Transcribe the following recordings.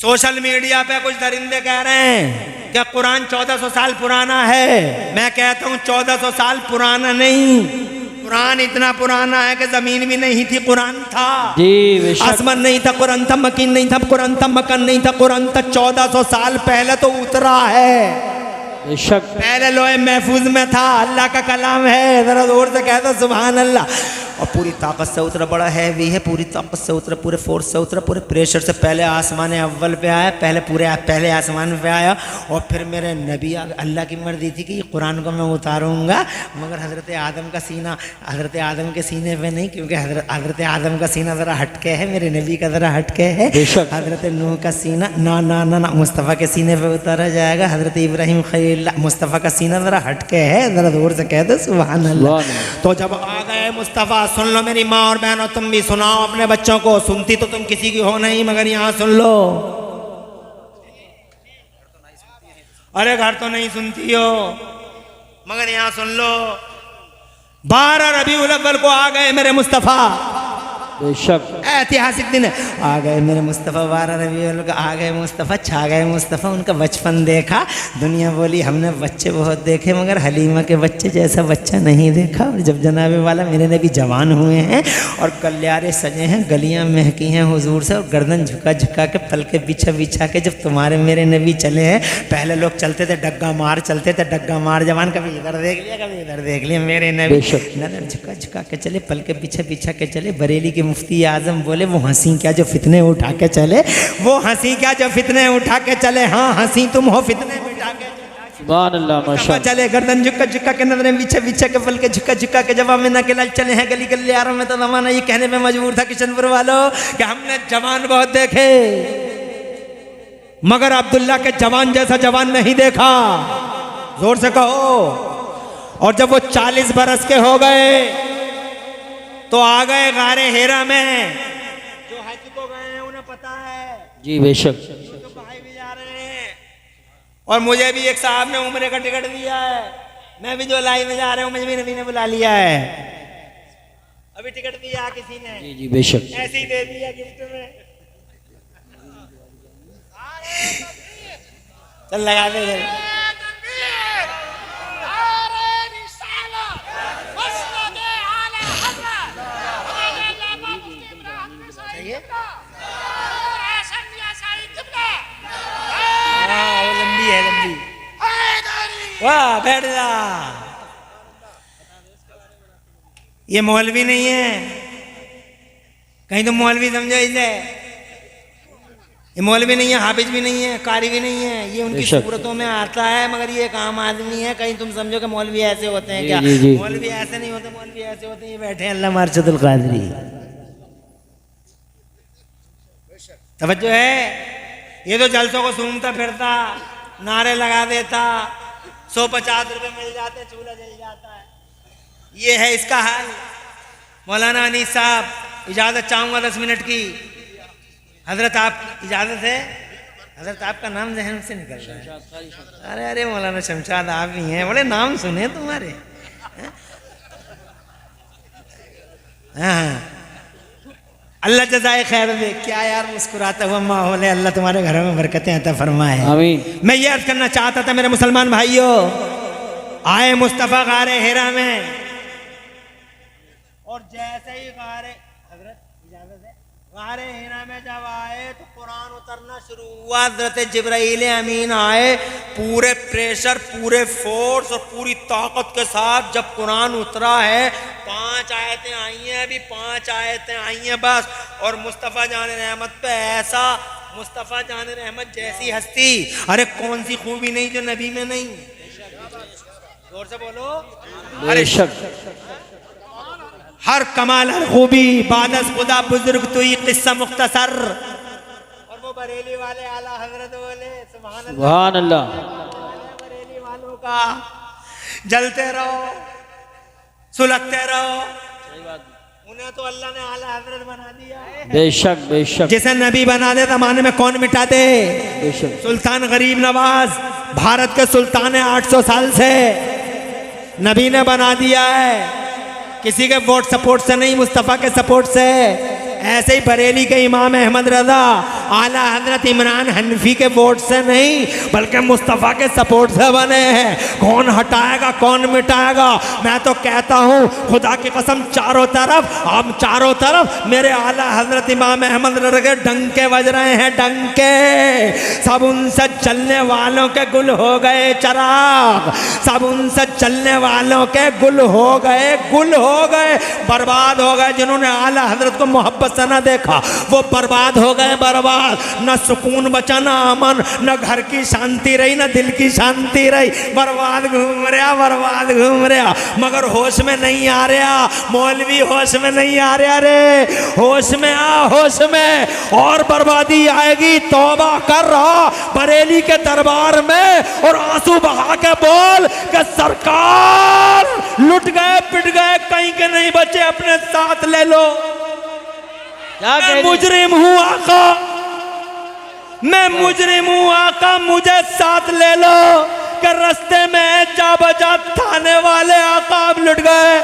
Social media पे कुछ दरिंदे कह रहे हैं कि कुरान 1400 साल पुराना है। मैं कहता हूँ 1400 साल पुराना नहीं, कुरान इतना पुराना है कि जमीन भी नहीं थी, कुरान था। आसमान नहीं था, कुरान था। मकीन नहीं था, कुरान था। मकान नहीं था, कुरान था। 1400 साल पहले तो उतरा है। पहले लोहे महफूज में था, अल्लाह का कलाम है। जरा जोर से कहता सुभान अल्लाह। और पूरी ताकत से उतरा, बड़ा हैवी है, पूरी ताकत से उतरा, पूरे फोर्स से उतरा, पूरे प्रेशर से। पहले आसमान अव्वल पे आया, पहले आसमान पे आया और फिर मेरे नबी अल्लाह की मर्जी थी कि ये कुरान को मैं उतारूंगा, मगर हज़रत आदम का सीना हज़रत आदम के सीने पे नहीं, क्योंकि हज़रत आदम का सीना ज़रा हटके है, मेरे नबी का ज़रा हटके है। हज़रत नूह का सीना ना ना ना ना मुस्तफ़ा के सीने पे उतारा जाएगा। हज़रत इब्राहिम खलील मुस्तफ़ा का सीना ज़रा हटके है। ज़रा जोर से कह दो सुभान अल्लाह। तो जब आ गए मुस्तफ़ा, सुन लो मेरी माँ और बहनों, तुम भी सुनाओ अपने बच्चों को। सुनती तो तुम किसी की हो नहीं, मगर यहाँ सुन लो। अरे घर तो नहीं सुनती हो, मगर यहाँ सुन लो। 12 रबीउल अव्वल को आ गए मेरे मुस्तफ़ा। बेशक ऐतिहासिक दिन है। आ गए मेरे मुस्तफ़ा, 12 रबीउल को आ गए मुस्तफ़ा, छा गए मुस्तफ़ा। उनका बचपन देखा, दुनिया बोली हमने बच्चे बहुत देखे, मगर हलीमा के बच्चे जैसा बच्चा नहीं देखा। और जब जनाबे वाला मेरे नबी जवान हुए हैं और गलियारे सजे हैं, गलियां महकी हैं हुजूर से, और गर्दन झुका झुका के, पलके बिछा बिछा के जब तुम्हारे मेरे नबी चले हैं। पहले लोग चलते थे डग्गा मार, चलते थे डग्गा मार जवान, कभी इधर देख लिया कभी इधर देख लिया। मेरे नबी नजर झुका झुका के चले, पलके बिछा बिछा के चले। बरेली के मुफ्ती आजम बोले वो हंसी क्या जो फितने उठा के चले, वो हंसी क्या जो फितने उठा के चले। हाँ हंसी तुम हो, फितने उठा के सुभान अल्लाह माशाअल्लाह चले। गर्दन झुका झुका के, नजरें बिछा बिछा के, पलके झुका झुका के। जवाब में ना के लाल चले हैं गली गली यारों में। तो जमाना ये कहने में मजबूर था किशनपुर वालों कि हमने जवान बहुत देखे, मगर अब्दुल्ला के जवान जैसा जवान नहीं देखा। जोर से कहो। और जब वो 40 बरस के हो गए तो आ गए गारे हेरा में। जो हज को गए हैं उन्हें पता है जी बेशक। तो भाई भी जा रहे हैं, और मुझे भी एक साहब ने उम्रे का टिकट दिया है। मैं भी जो लाइन में जा रहा हूँ, मुझे भी नबी ने बुला लिया है। अभी टिकट दिया किसी ने, जी जी बेशक, ऐसे ही दे दिया गिफ्ट में। चल लगा दे। हाँ वो लंबी है, लंबी। वाह बैठ जा। ये मौलवी नहीं है, कहीं तो मौलवी समझो इसे। ये मौलवी नहीं है, हाफिज भी नहीं है, कारी भी नहीं है। ये उनकी सूरतों में आता है, मगर ये एक आम आदमी है। कहीं तुम समझो कि मौलवी ऐसे होते हैं क्या? मौलवी ऐसे नहीं होते, मौलवी ऐसे होते हैं। ये बैठे हैं अल्लामा अरशदुल कादरी। तवज्जो है। ये तो जलसों को सूंघता फिरता, नारे लगा देता, 150 रुपए मिल जाते, चूल्हा जल जाता है। ये है इसका हाल। मौलाना अनीस साहब इजाज़त चाहूँगा 10 मिनट की। हजरत आप इजाज़त है? हजरत आपका नाम जहन से निकल रहा है। अरे अरे मौलाना शमशाद आप भी हैं, बड़े नाम सुने तुम्हारे। हाँ अल्लाह जज़ाए खैर दे। क्या यार मुस्कुराता हुआ माहौल है। अल्लाह तुम्हारे घरों में बरकतें अता फरमाए आमीन। मैं ये अर्ज करना चाहता था मेरे मुसलमान भाइयों, आए मुस्तफ़ा गारे हेरा में, और जैसे ही गारे हेरा में जब आए तो कुरान उतरना शुरू हुआ। हज़रत जिब्राईल अमीन आए, पूरे प्रेशर, पूरे फोर्स और पूरी ताकत के साथ जब कुरान उतरा है। 5 आयतें आई हैं, अभी 5 आयतें आई हैं बस। और मुस्तफ़ा जान रहमत पे ऐसा, मुस्तफ़ा जान रहमत जैसी हस्ती, अरे कौन सी खूबी नहीं जो नबी में नहीं। जोर से बोलो। अरे हर कमाल हर खूबी, बादस खुदा बुजुर्ग तो ये किस्सा मुख्तसर। और वो बरेली वाले आला हजरत बोले सुभान अल्लाह। बरेली वालों का जलते रहो, सुलगते रहो। उन्हें तो अल्लाह ने आला हजरत बना दिया है। बेशक बेशक। जिसे नबी बना दे जमाने में कौन मिटा दे? बेशक। सुल्तान गरीब नवाज भारत के सुल्तान है 800 साल से, नबी ने बना दिया है। किसी के वोट सपोर्ट से नहीं, मुस्तफ़ा के सपोर्ट से। ऐसे ही बरेली के इमाम अहमद रजा आला हजरत इमरान हनफी के वोट से नहीं बल्कि मुस्तफ़ा के सपोर्ट से बने हैं। कौन हटाएगा कौन मिटाएगा? मैं तो कहता हूँ खुदा की कसम चारों तरफ मेरे आला हजरत इमाम अहमद के डंके बज रहे हैं, डंके। सब उनसे चलने वालों के गुल हो गए चिराग, सब उनसे चलने वालों के गुल हो गए, बर्बाद हो गए। जिन्होंने आला हजरत को मोहब्बत से न देखा वो बर्बाद हो गए, बर्बाद। न सुकून बचा, न अमन, न घर की शांति रही, न दिल की शांति रही। बर्बाद घूम रहा मगर होश में नहीं आ रहा। मौलवी होश में नहीं आ रहा रे, होश में आ, होश में। और बर्बादी आएगी, तौबा कर रहा बरेली के दरबार में और आंसू बहा के बोल कि सरकार लुट गए, पिट गए, कहीं के नहीं बचे, अपने साथ ले लो। मैं मुजरिम हूं आका, मैं मुजरिम हूं आका, मुझे साथ ले लो। कि रास्ते में जा बजा थाने वाले आका अब लुट गए,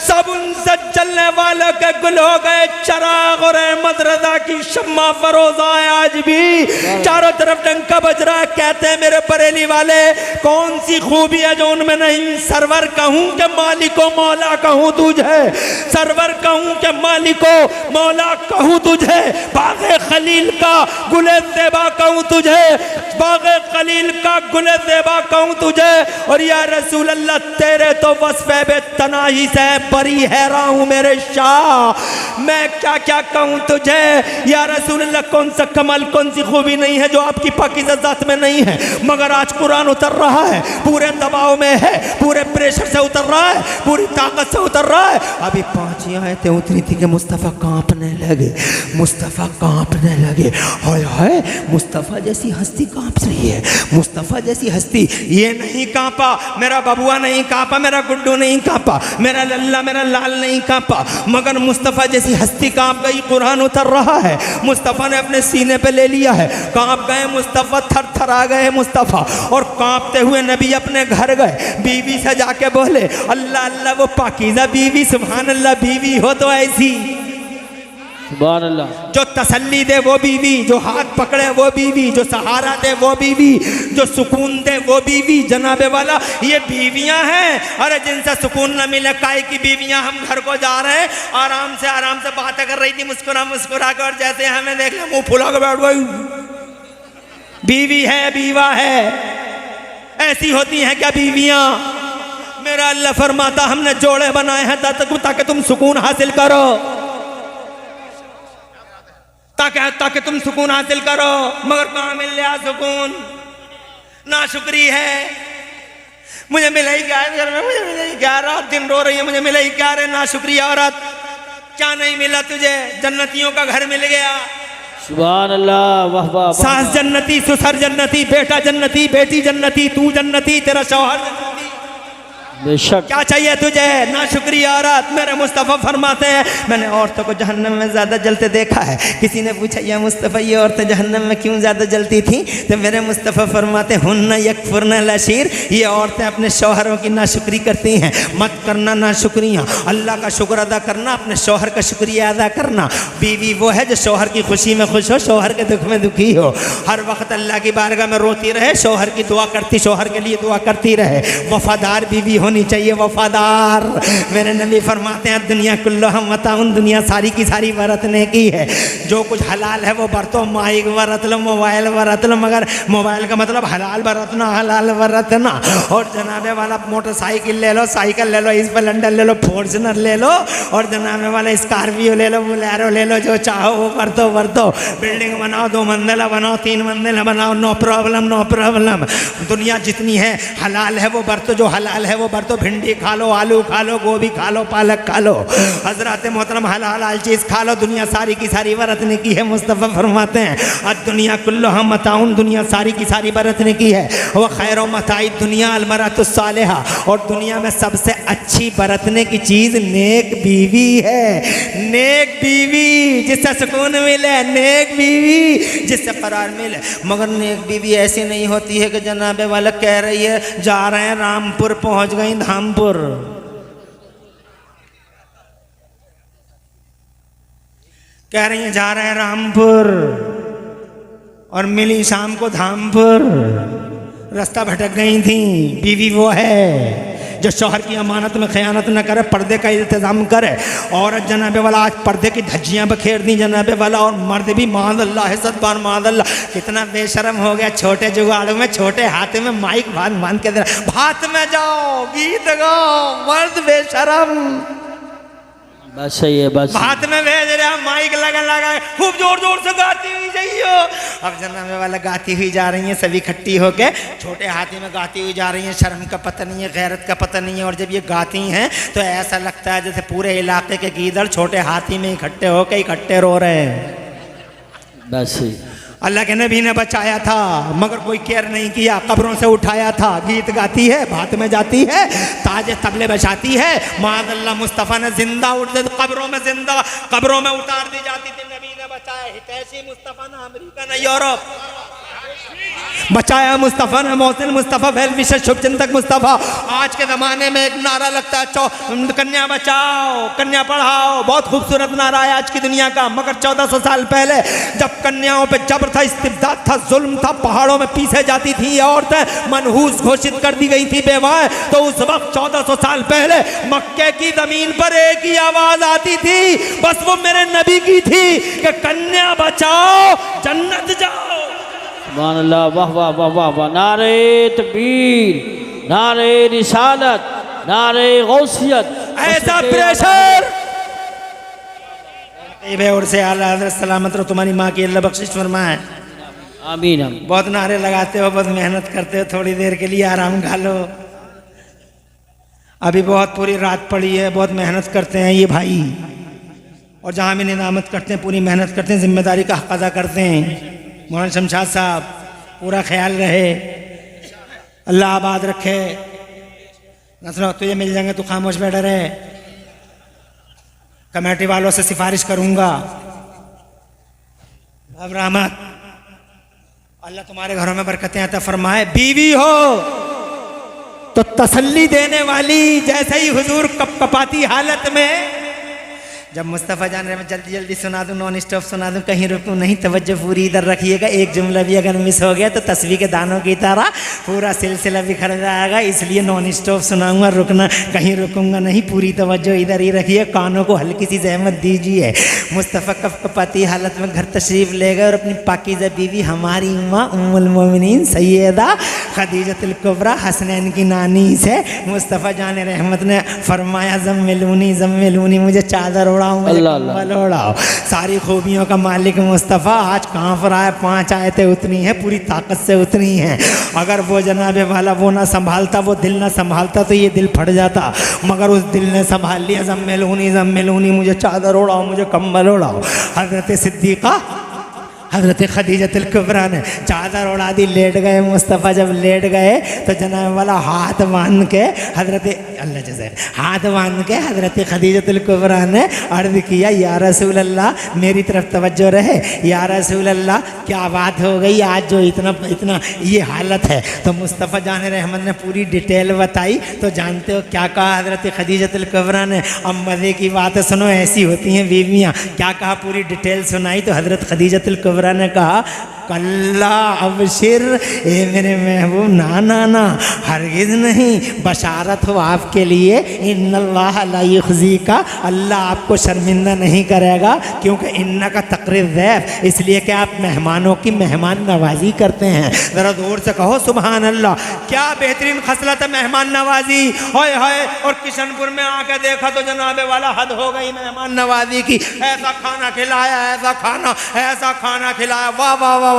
सब उनसे चलने वालों के गुल हो गए। चिराग और अहमद रजा की शम्मा फरोजा है आज भी, चारों तरफ डंका बज रहा है। कहते हैं मेरे बरेली वाले कौन सी खूबी है जो उनमें नहीं? सरवर कहूं कि मालिको मौला कहूं तुझे, सरवर कहूं कि मालिको मौला कहूं तुझे, बाग़े खलील का गुले ज़ेबा कहूं तुझे, बाग़े खलील का गुले ज़ेबा कहूं तुझे। और या रसूल अल्लाह तेरे तो वस्फ़े बेतनाही से बरी हैरान हूं मेरे शाह, मैं क्या क्या कहूं तुझे। या रसूल अल्लाह कौन सा कमाल, कौन सी खूबी नहीं है जो आपकी पाकीज़ा ज़ात में नहीं है। मगर आज कुरान उतर रहा है, पूरे दबाव में है, पूरे प्रेशर से उतर रहा है, पूरी ताकत से उतर रहा है। अभी 5 आयतें उतरी थी कि मुस्तफ़ा कांपने लगे, मुस्तफ़ा कांपने लगे। हाय हाय, मुस्तफ़ा जैसी हस्ती कांप रही है, मुस्तफ़ा जैसी हस्ती। ये नहीं कांपा, मेरा बबुआ नहीं कांपा, मेरा गुड्डू नहीं कांपा, मेरा लल्ला मेरा लाल नहीं कांपा, मगर मुस्तफ़ा जैसी हस्ती कांप गई। कुरान उतर रहा है, मुस्तफ़ा ने अपने सीने पे ले लिया है, कांप गए मुस्तफ़ा, थर थर आ गए मुस्तफ़ा। और कांपते हुए नबी अपने घर गए, बीवी से जाके बोले अल्लाह अल्लाह वो पाकीज़ा बीवी, सुभान अल्लाह बीवी हो तो ऐसी, सुभान अल्लाह, जो तसल्ली दे वो बीवी, जो हाथ पकड़े वो बीवी, जो सहारा दे वो बीवी, जो सुकून दे वो बीवी। जनाबे वाला ये बीवियां हैं, अरे जिनसे सुकून न मिले काय की बीवियां। हम घर को जा रहे हैं, आराम से बातें कर रही थी, मुस्कुरा कर, और जैसे हमें देख लिया मुंह फुला के बैठ गई। बीवी है, बीवा है, ऐसी होती हैं क्या बीवियां? मेरा अल्लाह फरमाता हमने जोड़े बनाए हैं ताकि तुम सुकून हासिल करो, ताकि तुम सुकून हासिल करो। मगर कहाँ मिल रहा सुकून? ना शुक्री है, मुझे मिला ही क्या घर में, मुझे मिला ही क्या, रात दिन रो रही है, मुझे मिला ही क्या रे ना शुक्रिया औरत। क्या नहीं मिला तुझे? जन्नतियों का घर मिल गया, सुभान अल्लाह, वाह वाह। सास जन्नती, ससुर जन्नती, बेटा जन्नती, बेटी जन्नती, तू जन्नती, तेरा शौहर जन्नती। बेशक, क्या चाहिए तुझे? ना शुक्रिया औरत। मेरे मुस्तफ़ा फरमाते हैं मैंने औरतों को जहन्नम में ज़्यादा जलते देखा है। किसी ने पूछा या मुस्तफ़ा ये औरतें जहन्नम में क्यों ज़्यादा जलती थी? तो मेरे मुस्तफ़ा फरमाते हुन्ना यकफुरना लशीर, ये औरतें अपने शौहरों की नाशुक्री करती हैं। मत करना नाशुक्रियाँ, अल्लाह का शुक्र अदा करना, अपने शौहर का शुक्रिया अदा करना। बीवी वो है जो शौहर की खुशी में खुश हो, शौहर के दुख में दुखी हो, हर वक्त अल्लाह की बारगाह में रोती रहे, शौहर की दुआ करती, शौहर के लिए दुआ करती रहे। वफादार बीवी होनी चाहिए, वफादार। मेरे नबी फरमाते हैं दुनिया कुल्लुहा मताउन, दुनिया सारी की सारी बरतने की है। जो कुछ हलाल है वो बरतो, माइक बरत लो, मोबाइल बरत लो, मगर मोबाइल का मतलब हलाल बरतना, हलाल बरतना। और जनाबे वाला मोटरसाइकिल ले लो, साइकिल ले लो, स्प्लेंडर ले लो, फॉर्च्यूनर ले लो, और जनाबे वाला स्कॉर्पियो ले लो, बोलेरो ले लो, जो चाहो वो बरतो बरतो। बिल्डिंग बनाओ, 2 मंजिला बनाओ, 3 मंजिला बनाओ, नो प्रॉब्लम, नो प्रॉब्लम। दुनिया जितनी है हलाल है वो बरतो, जो हलाल है वो बरतो। भिंडी खा लो, आलू खा लो, गोभी खा लो, पालक खा लो, हजरत मोहतरम हलाल चीज़ खा लो। दुनिया सारी की सारी बरतने की है। मुस्तफ़ा फरमाते हैं आज दुनिया कुल्लुहा मताउन, दुनिया सारी की सारी बरतने की है। वह खैर मताई दुनिया अलमरातुस सालिहा, और दुनिया में सबसे अच्छी बरतने की चीज़ नेक बीवी है। नेक बीवी जिससे सुकून मिले, नेक बीवी जिससे करार मिले। मगर नेक बीवी ऐसी नहीं होती है कि जनाबे वाला कह रही है जा रहे हैं रामपुर, पहुँच गई धामपुर। कह रही हैं जा रहे हैं रामपुर, और मिली शाम को धाम पर। रास्ता भटक गई थी। बीवी वो है जो शौहर की अमानत में खयानत न करे, पर्दे का इंतज़ाम करे। औरत जनाबे वाला आज पर्दे की धज्जियाँ बखेर दी जनाबे वाला, और मर्द भी मादल्ला है, सदबान मादल्ला। कितना बेशरम हो गया, छोटे जुगाड़ों में छोटे हाथ में माइक बांध बांध के दे रहा, भात में जाओ गीत गाओ, मर्द बेशरम। बस सही है, बस हाथ में भेज रहा, माइक लगा लगा खूब जोर जोर से गाती हुई जाइयो। अब जनाबे वाला गाती हुई जा रही हैं, सभी इकट्ठी होके छोटे हाथी में गाती हुई जा रही हैं। शर्म का पता नहीं है, गैरत का पता नहीं है। और जब ये गाती हैं तो ऐसा लगता है जैसे पूरे इलाके के गीदड़ छोटे हाथी में इकट्ठे होके इकट्ठे रो रहे हैं। बस सही। अल्लाह के नबी ने बचाया था मगर कोई केयर नहीं किया, कब्रों से उठाया था। गीत गाती है, भात में जाती है, ताजे तबले बजाती है। मादल्ला मुस्तफ़ा ने जिंदा उठ कब्रों में जिंदा कब्रों में उतार दी जाती थी, नबी ने बचाया। हितैषी मुस्तफ़ा ने अमेरिका ने यूरोप बचाया, मुस्तफ़ा ने मोहसिन मुस्तफ़ा वेल विशेष शुभचिंतक मुस्तफ़ा। आज के ज़माने में एक नारा लगता है कन्या बचाओ कन्या पढ़ाओ, बहुत खूबसूरत नारा है आज की दुनिया का। मगर 1400 साल पहले जब कन्याओं पे जबर था, इस्तिबदाद था, जुल्म था, पहाड़ों में पीछे जाती थी ये औरतें, मनहूस घोषित कर दी गई थी बेवाएं, तो उस वक्त 1400 साल पहले मक्के की ज़मीन पर एक ही आवाज़ आती थी, बस वो मेरे नबी की थी कि कन्या बचाओ जन्नत जाओ। सुभान अल्लाह, वाह वाह वाह वाह वाह। नारे तकबीर, नारे रिसालत, नारे गौसियत। ऐसा प्रेशर और से आला हज़रत सलामत रहो, तुम्हारी माँ की अल्लाह बख्शिश फरमाए। आमीन आमीन। बहुत नारे लगाते हो, बहुत मेहनत करते हो, थोड़ी देर के लिए आराम खा लो। अभी बहुत पूरी रात पड़ी है, बहुत मेहनत करते हैं ये भाई, और जहाँ भी नियामत करते हैं पूरी मेहनत करते हैं, जिम्मेदारी का हक़ अदा करते हैं। मौलाना शमशाद साहब पूरा ख्याल रहे, अल्लाह आबाद रखे। नसरो तुझे मिल जाएंगे, तू खामोश बैठा रहे। कमेटी वालों से सिफारिश करूंगा, अब रहमत अल्लाह तुम्हारे घरों में बरकतें अता फरमाए। बीवी हो तो तसल्ली देने वाली, जैसे ही हुजूर कपकपाती हालत में, जब मुस्तफ़ा जान रहे, मैं जल्दी जल्दी सुना दूं, नॉन स्टॉप सुना दूं, कहीं रुकूं नहीं, तवज्जो पूरी इधर रखिएगा। एक जुमला भी अगर मिस हो गया तो तस्वीर के दानों की तरह पूरा सिलसिला बिखर जाएगा, इसलिए नॉन स्टॉप सुनाऊंगा, रुकना कहीं रुकूंगा नहीं, पूरी तवज्जो इधर ही रखिए, कानों को हल्की सी जहमत दीजिए। मुस्तफ़ा कपकपाती हालत में घर तशरीफ़ ले गए और अपनी पाकीज़ा बीवी हमारी माँ उम्मुल मोमिनीन सैयदा खदीजतुल कुबरा हसनैन की नानी से मुस्तफ़ा जान रहमत ने फरमाया, ज़म्मिलूनी मुझे चादर ओढ़ाओ। सारी खूबियों का मालिक मुस्तफ़ा आज कहाँ पर आए, 5 आयतें उतनी हैं, पूरी ताकत से उतनी हैं। अगर वो जनाबे वाला वो ना संभालता, वो दिल ना संभालता तो ये दिल फट जाता, मगर उस दिल ने संभाल लिया। ज़म्मिलूनी मुझे चादर ओढ़ाओ, मुझे कम्बल ओढ़ाओ। हज़रत सिद्दीक़ा हज़रत खदीजतुल कुबरा ने चादर उड़ा दी, लेट गए। मुस्तफ़ा जब लेट गए तो जनाब वाला हाथ बांध के हज़रत खदीजतुल कुबरा ने अर्ज़ किया, या रसूल अल्लाह मेरी तरफ तवज्जो रहे, या रसूल अल्लाह क्या बात हो गई आज जो इतना ये हालत है। तो मुस्तफ़ा जान रहमत ने पूरी डिटेल बताई। तो जानते हो क्या कहा हज़रत खदीजतुल कुबरा ने? अब मज़े की बात सुनो, ऐसी होती हैं बीवियाँ। क्या कहा, पूरी डिटेल सुनाई। तो हज़रत खदीजतुल कुबरा ने कहा, कल्ला अबशिर, ए मेरे महबूब, ना ना ना, हरगिज़ नहीं, बशारत हो आपके लिए, इन्नल्लाह ला युख़ज़ीका, अल्लाह आपको शर्मिंदा नहीं करेगा, क्योंकि इन्नका तक़रीब ज़ैफ़, इसलिए कि आप मेहमानों की मेहमान नवाजी करते हैं। ज़रा ज़ोर से कहो सुबहान अल्लाह। क्या बेहतरीन खसलत है मेहमान नवाजी, हाय हाय। और किशनपुर में आके देखा तो जनाबे वाला हद हो गई मेहमान नवाजी की। ऐसा खाना खिलाया, ऐसा खाना खिलाया, वाह वाह वाह वाह।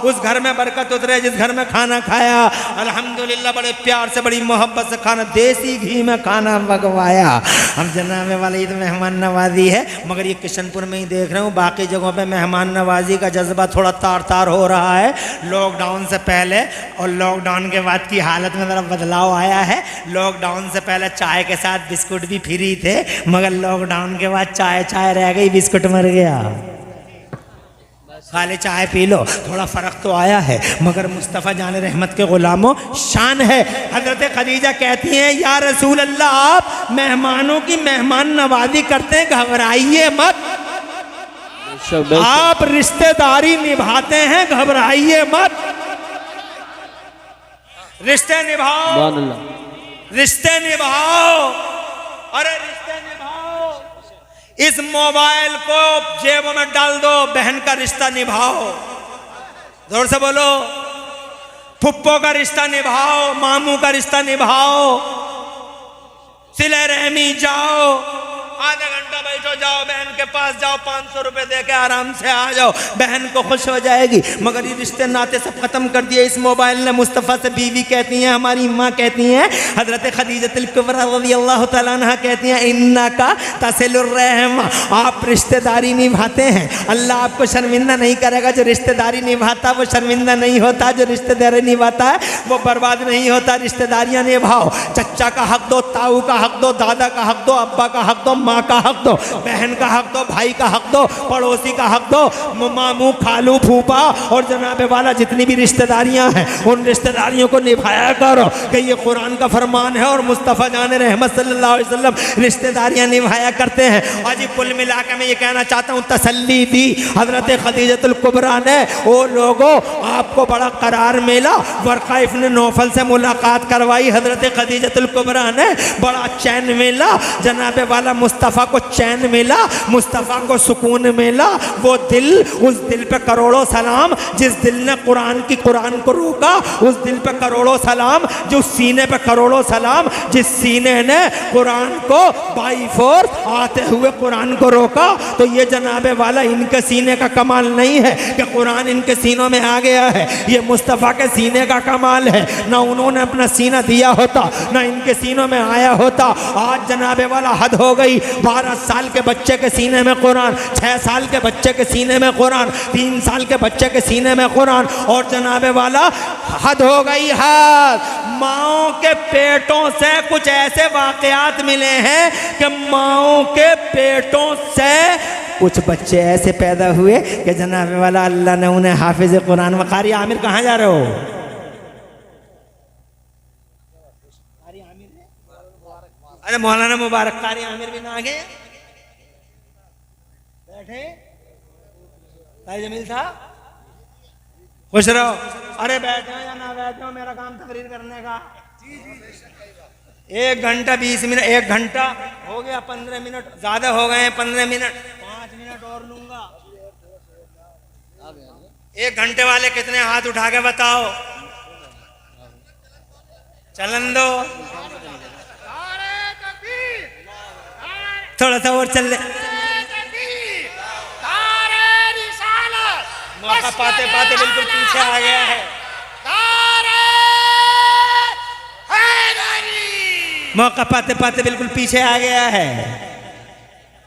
उस घर में बरकत उतरे जिस घर में खाना खाया, अल्हम्दुलिल्लाह, बड़े प्यार से बड़ी मोहब्बत से खाना, देसी घी में खाना पकवाया। हम जनाबे वाले ये तो मेहमान नवाजी है, मगर ये किशनपुर में ही देख रहे हूँ, बाकी जगहों पे मेहमान नवाजी का जज्बा थोड़ा तार हो रहा है। लॉकडाउन से पहले और लॉकडाउन के बाद की हालत में ज़रा बदलाव आया है। लॉकडाउन से पहले चाय के साथ बिस्कुट भी फ्री थे, मगर लॉकडाउन के बाद चाय रह गई, बिस्कुट मर गया। खाली चाय पी लो, थोड़ा फ़र्क तो आया है, मगर मुस्तफ़ा जान रहमत के ग़ुलामों शान है। हज़रत खदीजा कहती हैं, या रसूल अल्लाह आप मेहमानों की मेहमान नवाजी करते हैं, घबराइए मत। बेशक बेशक। आप रिश्तेदारी निभाते हैं, घबराइए मत, रिश्ते निभाओ, सुभान अल्लाह। रिश्ते निभाओ, अरे रिश्ते निभाओ। इस मोबाइल को जेब में डाल दो, बहन का रिश्ता निभाओ, जोर से बोलो। फुप्पो का रिश्ता निभाओ, मामू का रिश्ता निभाओ, सिले रहमी जाओ, आधा घंटा बैठो, जाओ बहन के पास, जाओ 500 रुपए दे के आराम से आ जाओ, बहन को खुश हो जाएगी। मगर ये रिश्ते नाते सब खत्म कर दिए इस मोबाइल ने। मुस्तफ़ा से बीवी कहती हैं, हमारी माँ कहती हैं, हजरत खदीजतुल कुबरा रज़ियल्लाहु तआला अन्हा कहती हैं, इन्ना का तसिलुर रहम, आप रिश्तेदारी निभाते हैं, अल्लाह आपको शर्मिंदा नहीं करेगा। जो रिश्तेदारी निभाता वो शर्मिंदा नहीं होता, जो रिश्तेदारी निभाता है वो बर्बाद नहीं होता। रिश्तेदारियाँ निभाओ, चच्चा का हक दो, ताऊ का हक दो, दादा का हक दो, अब्बा का हक दो, माँ का हक दो, बहन का हक दो, भाई का हक दो, पड़ोसी का हक दो, मामू खालू फूफा और जनाबे वाला जितनी भी रिश्तेदारियां हैं उन रिश्तेदारियों को निभाया करो कि ये कुरान का फरमान है और मुस्तफ़ा जान रहमत सल्लल्लाहु अलैहि वसल्लम रिश्तेदारियां निभाया करते हैं। और जी कुल मिला के मैं ये कहना चाहता हूँ, तसल्ली दी हजरत खदीजतुल कुबरा ने। ओ लोगों, आपको बड़ा करार मिला, वर्क़ा इब्न नौफल से मुलाकात करवाई हजरत खदीजतुल कुबरा ने, बड़ा चैन मिला, जनाबे वाला मुस्तफ़ा को चैन मिला, मुस्तफ़ा को सुकून मिला। वो दिल, उस दिल पे करोड़ों सलाम जिस दिल ने कुरान को रोका, उस दिल पे करोड़ों सलाम, जो सीने पे करोड़ों सलाम जिस सीने ने कुरान को बाई फोर्स आते हुए कुरान को रोका। तो ये जनाबे वाला इनके सीने का कमाल नहीं है कि कुरान इनके सीनों में आ गया है, ये मुस्तफ़ा के सीने का कमाल है। ना उन्होंने अपना सीना दिया होता, ना इनके सीनों में आया होता। आज जनाबे वाला हद हो गई, 12 साल के बच्चे के सीने में कुरान, 6 साल के बच्चे के सीने में कुरान, 3 साल के बच्चे के सीने में कुरान, और जनाबे वाला हद हो गई हद। माओं के पेटों से कुछ ऐसे वाकयात मिले हैं कि माओं के पेटों से कुछ बच्चे ऐसे पैदा हुए कि जनाबे वाला अल्लाह ने उन्हें हाफिज कुरान। कारी आमिर कहाँ जा रहे हो? अरे मौलाना मुबारक कारी आमिर भी ना आ गए, बैठे ताई जमील था, खुश रहो। अरे बैठे हो या ना बैठे हो, मेरा काम तकरीर करने का। 1 घंटा 20 मिनट, 1 घंटा हो गया, 15 मिनट ज्यादा हो गए हैं, 15 मिनट, 5 मिनट और लूंगा। 1 घंटे वाले कितने हाथ उठा के बताओ, चलन दो, थोड़ा सा और चल ले। मौका पाते पाते बिल्कुल पीछे आ गया है, मौका पाते पाते बिल्कुल पीछे आ गया है।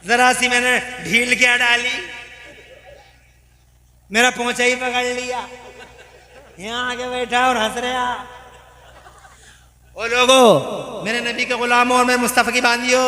जरा सी मैंने ढील क्या डाली, मेरा पोंछा ही पकड़ लिया, यहाँ आके बैठा और हंस रहा। ओ लोगो, मेरे नबी के गुलामों और मेरे मुस्तफ़ा की बांदियों,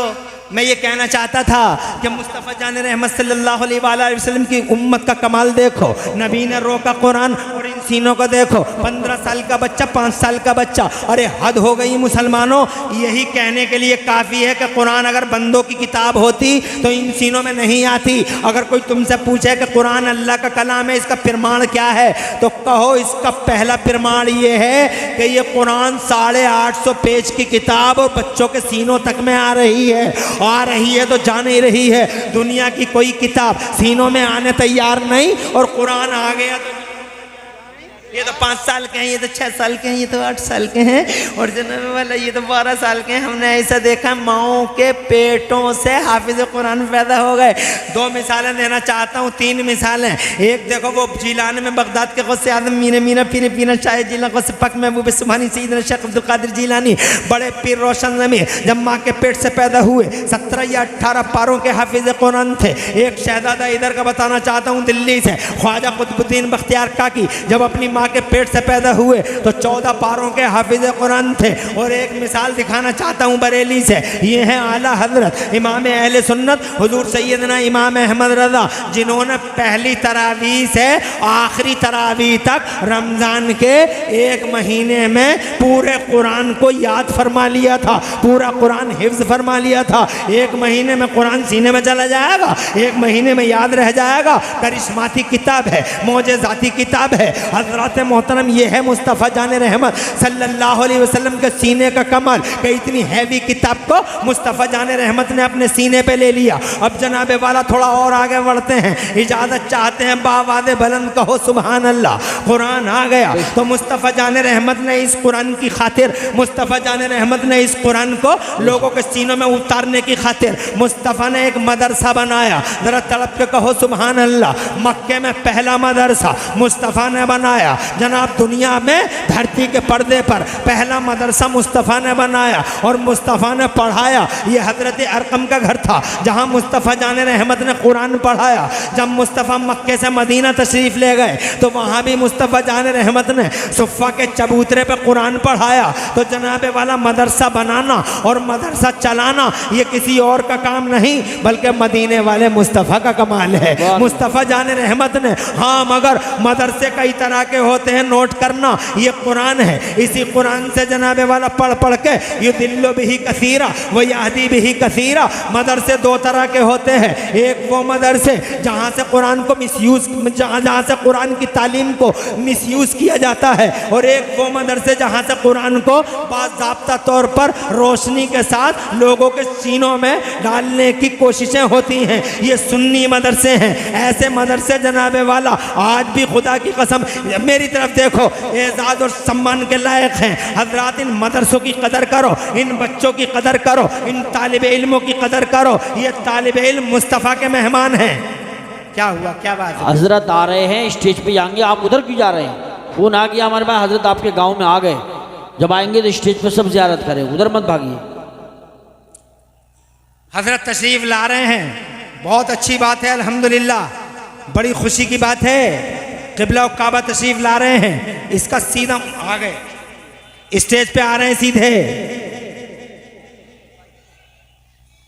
मैं ये कहना चाहता था कि मुस्तफ़ा जान रहमत सल्लल्लाहु अलैहि वसल्लम की उम्मत का कमाल देखो। नबी ने रोका कुरान और इन सीनों को देखो, 15 साल का बच्चा, 5 साल का बच्चा। अरे हद हो गई मुसलमानों। यही कहने के लिए काफ़ी है कि कुरान अगर बंदों की किताब होती तो इन सीनों में नहीं आती। अगर कोई तुमसे पूछे कि कुरान अल्लाह का कलाम है, इसका प्रमाण क्या है, तो कहो इसका पहला प्रमाण ये है कि ये कुरान 850 पेज की किताब और बच्चों के सीनों तक में आ रही है तो जा नहीं रही है। दुनिया की कोई किताब सीनों में आने तैयार नहीं, और कुरान आ गया तो ये तो 5 साल के हैं, ये तो 6 साल के हैं, ये तो 8 साल के हैं, और जनाब वाला ये तो 12 साल के हैं। हमने ऐसा देखा, माओं के पेटों से हाफिज कुरान पैदा हो गए। 2 मिसालें देना चाहता हूँ, 3 मिसालें। एक देखो, वो जिलान में बगदाद के गौसे आज़म मीना पीर पीना शाह जिला गौसे पक महबूब सुबहानी सैयदना शेख अब्दुल कादिर जिलानी, बड़े पीर रोशन ज़मीर, जब माँ के पेट से पैदा हुए 17 या 18 पारों के हाफिज कुरान थे। एक शहजादा इधर का बताना चाहता हूँ, दिल्ली से ख्वाजा कुतुबुद्दीन बख्तियार काकी, जब अपनी माँ के पेट से पैदा हुए तो 14 पारों के हाफिज कुरान थे। और एक मिसाल दिखाना चाहता हूँ बरेली से, ये हैं आला हजरत इमाम अहले सुन्नत हुजूर सैयदना इमाम अहमद रज़ा, जिन्होंने पहली तरावी से आखिरी तरावी तक रमज़ान के एक महीने में पूरे कुरान को याद फरमा लिया था, पूरा कुरान हिफ्ज़ फरमा लिया था। एक महीने में कुरान सीने में चला जाएगा, एक महीने में याद रह जाएगा। करिश्माती किताब है, मौजज़ाती किताब है। हज़रत मोहतरम ये है मुस्तफ़ा जान रहमत सल्लल्लाहु अलैहि वसल्लम के सीने का कमाल कि इतनी हैवी किताब को मुस्तफ़ा जान रहमत ने अपने सीने पे ले लिया। अब जनाबे वाला थोड़ा और आगे बढ़ते हैं, इजाज़त चाहते हैं, बावाज़े बुलंद कहो सुभान अल्लाह। कुरान आ गया तो मुस्तफ़ा जान रहमत ने इस कुरान की खातिर, मुस्तफ़ा जान रहमत ने इस कुरान को लोगों के सीनों में उतारने की खातिर मुस्तफ़ा ने एक मदरसा बनाया। ज़रा तड़प के कहो सुभान अल्लाह। मक्के में पहला मदरसा मुस्तफ़ा ने बनाया। जनाब दुनिया में धरती के पर्दे पर पहला मदरसा मुस्तफ़ा ने बनाया और मुस्तफ़ा ने पढ़ाया। ये हज़रत अरकम का घर था जहाँ मुस्तफ़ा जान रहमत ने कुरान पढ़ाया। जब मुस्तफ़ा मक्के से मदीना तशरीफ़ ले गए तो वहाँ भी मुस्तफ़ा जान रहमत ने सुफ़ा के चबूतरे पे कुरान पढ़ाया। तो जनाबे वाला मदरसा बनाना और मदरसा चलाना ये किसी और का काम नहीं बल्कि मदीने वाले मुस्तफ़ा का कमाल है। मुस्तफ़ा जान रहमत ने, हाँ मगर मदरसे कई तरह के होते हैं, नोट करना, ये कुरान है। इसी कुरान से जनाबे वाला पढ़ पढ़ के ये दिल्लो भी कसीरा व यादी भी कसीरा। मदरसे दो तरह के होते हैं, एक वो मदरसे जहाँ से कुरान को मिसयूज़, जहाँ से कुरान की तालीम को मिसयूज़ किया जाता है, और एक वो मदरसे जहाँ से कुरान को बाज़ाब्ता तौर पर रोशनी के साथ लोगों के सीनों में डालने की कोशिशें होती हैं। ये सुन्नी मदरसे हैं। ऐसे मदरसे जनाबे वाला आज भी खुदा की कसम मेरी तरफ देखो एजाज़ और सम्मान के लायक हैं। हजरात इन मदरसों की कदर करो, इन बच्चों की कदर करो, इन तालिब इल्मों की कदर करो। ये तालिब इल्म मुस्तफ़ा के मेहमान हैं। क्या हुआ, क्या बात है? हजरत आ रहे हैं, स्टेज पे आएंगे, आप उधर क्यों जा रहे हैं? फोन आ गया हमारे पास, हजरत आपके गांव में आ गए, जब आएंगे तो स्टेज पे सब ज़ियारत करें, उधर मत भागिए। हजरत तशरीफ ला रहे हैं, बहुत अच्छी बात है, अल्हम्दुलिल्लाह, बड़ी खुशी की बात है। क़िबला और काबा तशरीफ ला रहे हैं, इसका सीधा आ गए, स्टेज पे आ रहे हैं सीधे।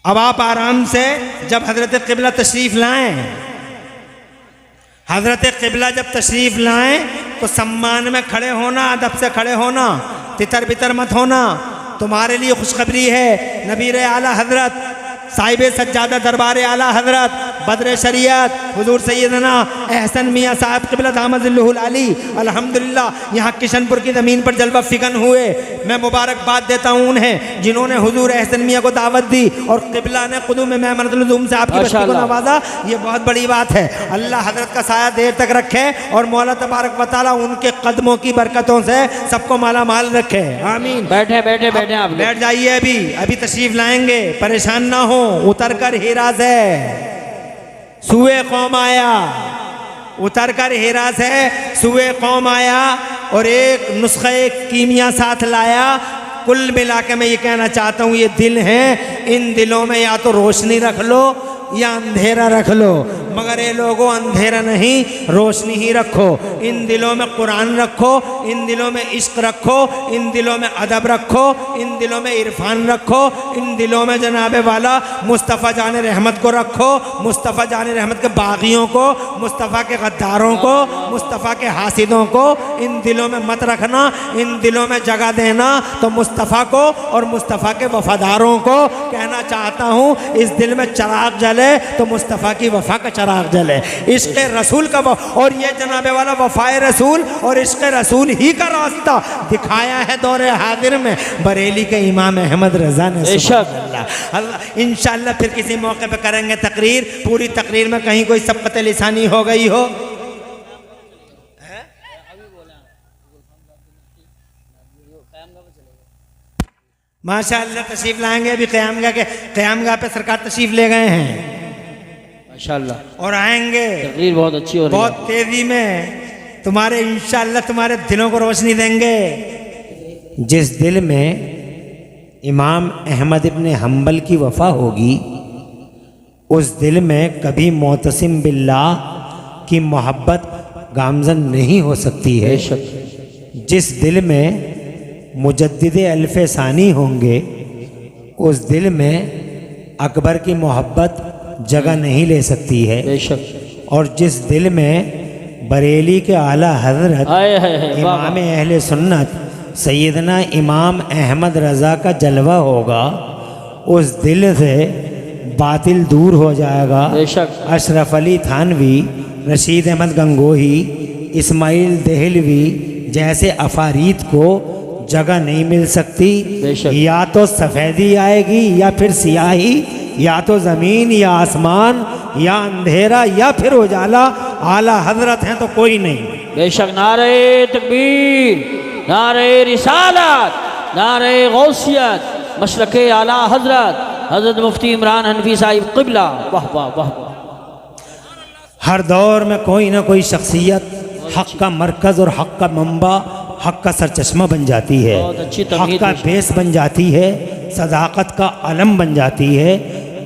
अब आप आराम से, जब हजरत क़िबला तशरीफ लाएं, हजरत क़िबला जब तशरीफ लाएं तो सम्मान में खड़े होना, अदब से खड़े होना, तितर बितर मत होना। तुम्हारे लिए खुशखबरी है, नबीर आला हजरत साहिब सज्जादा दरबार आला हजरत बदर शरीयत हुजूर सैयदना एहसन मियाँ साहब क़िबला दामद अली अल्हम्दुलिल्लाह यहाँ किशनपुर की ज़मीन पर जलवा फ़िगन हुए। मैं मुबारकबाद देता हूँ उन्हें जिन्होंने हुजूर एहसन मियाँ को दावत दी और क़िबला ने क़ुदूम मेमनतुल से आपकी बस्ती को नवाजा। ये बहुत बड़ी बात है। अल्लाह हजरत का साया देर तक रखे और मौला तबारक व तआला उनके कदमों की बरकतों से सबको माला माल रखे, आमीन। बैठे बैठे बैठे, आप बैठ जाइए, अभी तशरीफ लाएंगे, परेशान ना हो। उतर कर हीरा से सुए कौम आया, उतर कर हीरा से सुए कौम आया और एक नुस्खे कीमिया साथ लाया। कुल मिला के मैं ये कहना चाहता हूँ, ये दिल हैं, इन दिलों में या तो रोशनी रख लो या अंधेरा रख लो, मगर ये लोगों अंधेरा नहीं, रोशनी ही रखो। इन दिलों में कुरान रखो, इन दिलों में इश्क रखो, इन दिलों में अदब रखो, इन दिलों में इरफान रखो, इन दिलों में जनाबे वाला मुस्तफ़ा जान रहमत को रखो, मुस्तफ़ा जान रहमत के बागियों को, मुस्तफ़ा के गद्दारों को, मुस्तफ़ा के हासिदों को इन दिलों में मत रखना। इन दिलों में जगह देना तो मुस्तफ़ा को और मुस्तफ़ा के वफ़ादारों को कहना चाहता हूँ, इस दिल में चराग जले तो मुस्तफ़ा की वफ़ा का चराग जले, इश्क़ रसूल का। और ये जनाबे वाला वफ़ाए रसूल और इश्क़ रसूल ही का रास्ता दिखाया है दौरे हाजिर में बरेली के इमाम अहमद रज़ा ने। इंशाअल्लाह फिर किसी मौके पे करेंगे तकरीर, पूरी तकरीर में कहीं कोई सबक़त लिसानी हो गई हो। माशाअल्लाह तशरीफ लाएंगे, अभी क़यामगाह पे सरकार तशरीफ ले गए हैं माशाअल्लाह, और आएंगे। तकरीर बहुत अच्छी हो रही है, बहुत तेजी में तुम्हारे इंशाअल्लाह तुम्हारे दिलों को रोशनी देंगे। जिस दिल में इमाम अहमद इब्न हम्बल की वफ़ा होगी, उस दिल में कभी मोतसिम बिल्लाह की मोहब्बत गामजन नहीं हो सकती है। बेशक जिस दिल में मुजद्दिद अल्फ़ सानी होंगे उस दिल में अकबर की मोहब्बत जगह नहीं ले सकती है। बेशक और जिस दिल में बरेली के आला हजरत आए है इमाम अहले सुन्नत सैयदना इमाम अहमद रज़ा का जलवा होगा उस दिल से बातिल दूर हो जाएगा। बेशक अशरफ अली थानवी, रशीद अहमद गंगोही, इस्माइल देहलवी जैसे अफारीत को जगह नहीं मिल सकती। बेशक। या तो सफ़ेदी आएगी या फिर सियाही, या तो ज़मीन या आसमान, या अंधेरा या फिर उजाला। आला हजरत हैं तो कोई नहीं। बेशक नारे तकबीर, नारे रिसालत, नारे गौसियत, मशरक़े आला हजरत हजरत मुफ्ती इमरान हनफी साहिब क़िबला। वाह वाह वाह वाह। हर दौर में कोई ना कोई शख्सियत हक़ का मरकज़ और हक़ का मंबा, हक़ का सरचश्मा बन जाती है, बहुत अच्छी हक़ तमहीद का पेश। बेस बन जाती है, सदाकत का अलम बन जाती है।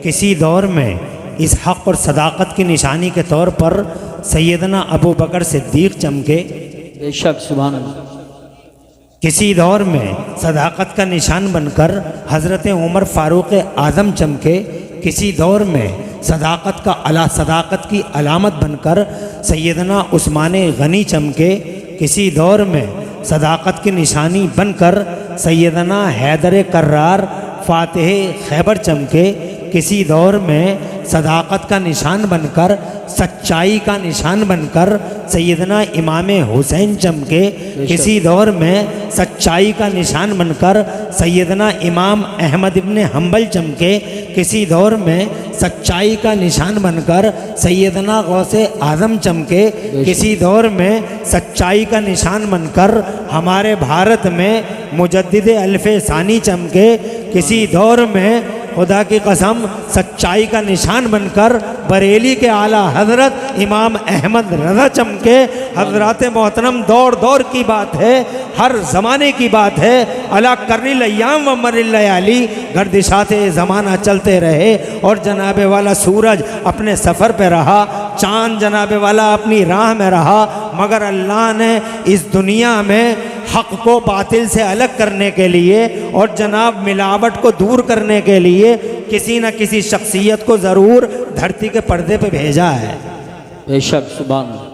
किसी दौर में इस हक़ और सदाकत की निशानी के तौर पर सैयदना अबू बकर सिद्दीक़ चमके। बेशक सुभान अल्लाह। किसी दौर में सदाकत का निशान बनकर हज़रत उमर फ़ारूक आज़म चमके। किसी दौर में सदाकत की अलामत बनकर सैयदना उस्मान गनी चमके। किसी दौर में सदाकत की निशानी बनकर सैयदना हैदर कर्रार फ़ातिह खैबर चमके। किसी दौर में सदाकत का निशान बनकर, सच्चाई का निशान बनकर सैयदना इमाम हुसैन चमके। किसी दौर में सच्चाई का निशान बनकर सैयदना इमाम अहमद इब्न हम्बल चमके। किसी दौर में सच्चाई का निशान बनकर सैयदना गौसे आज़म चमके। किसी दौर में सच्चाई का निशान बनकर हमारे भारत में मुजद्दिद अल्फ़ सानी चमके। किसी दौर में खुदा की कसम सच्चाई का निशान बनकर बरेली के आला हजरत इमाम अहमद रज़ा चमके। हजरात मोहतरम दौर दौर की बात है, हर ज़माने की बात है। अला कर्रिल अय्याम व मरिल लयाली, गर्दिशाते ज़माना चलते रहे और जनाबे वाला सूरज अपने सफ़र पे रहा, चाँद जनाबे वाला अपनी राह में रहा। मगर अल्लाह ने इस दुनिया में हक़ को बातिल से अलग करने के लिए और जनाब मिलावट को दूर करने के लिए किसी न किसी शख्सियत को ज़रूर धरती के पर्दे पे भेजा है। बेशक सुभान अल्लाह।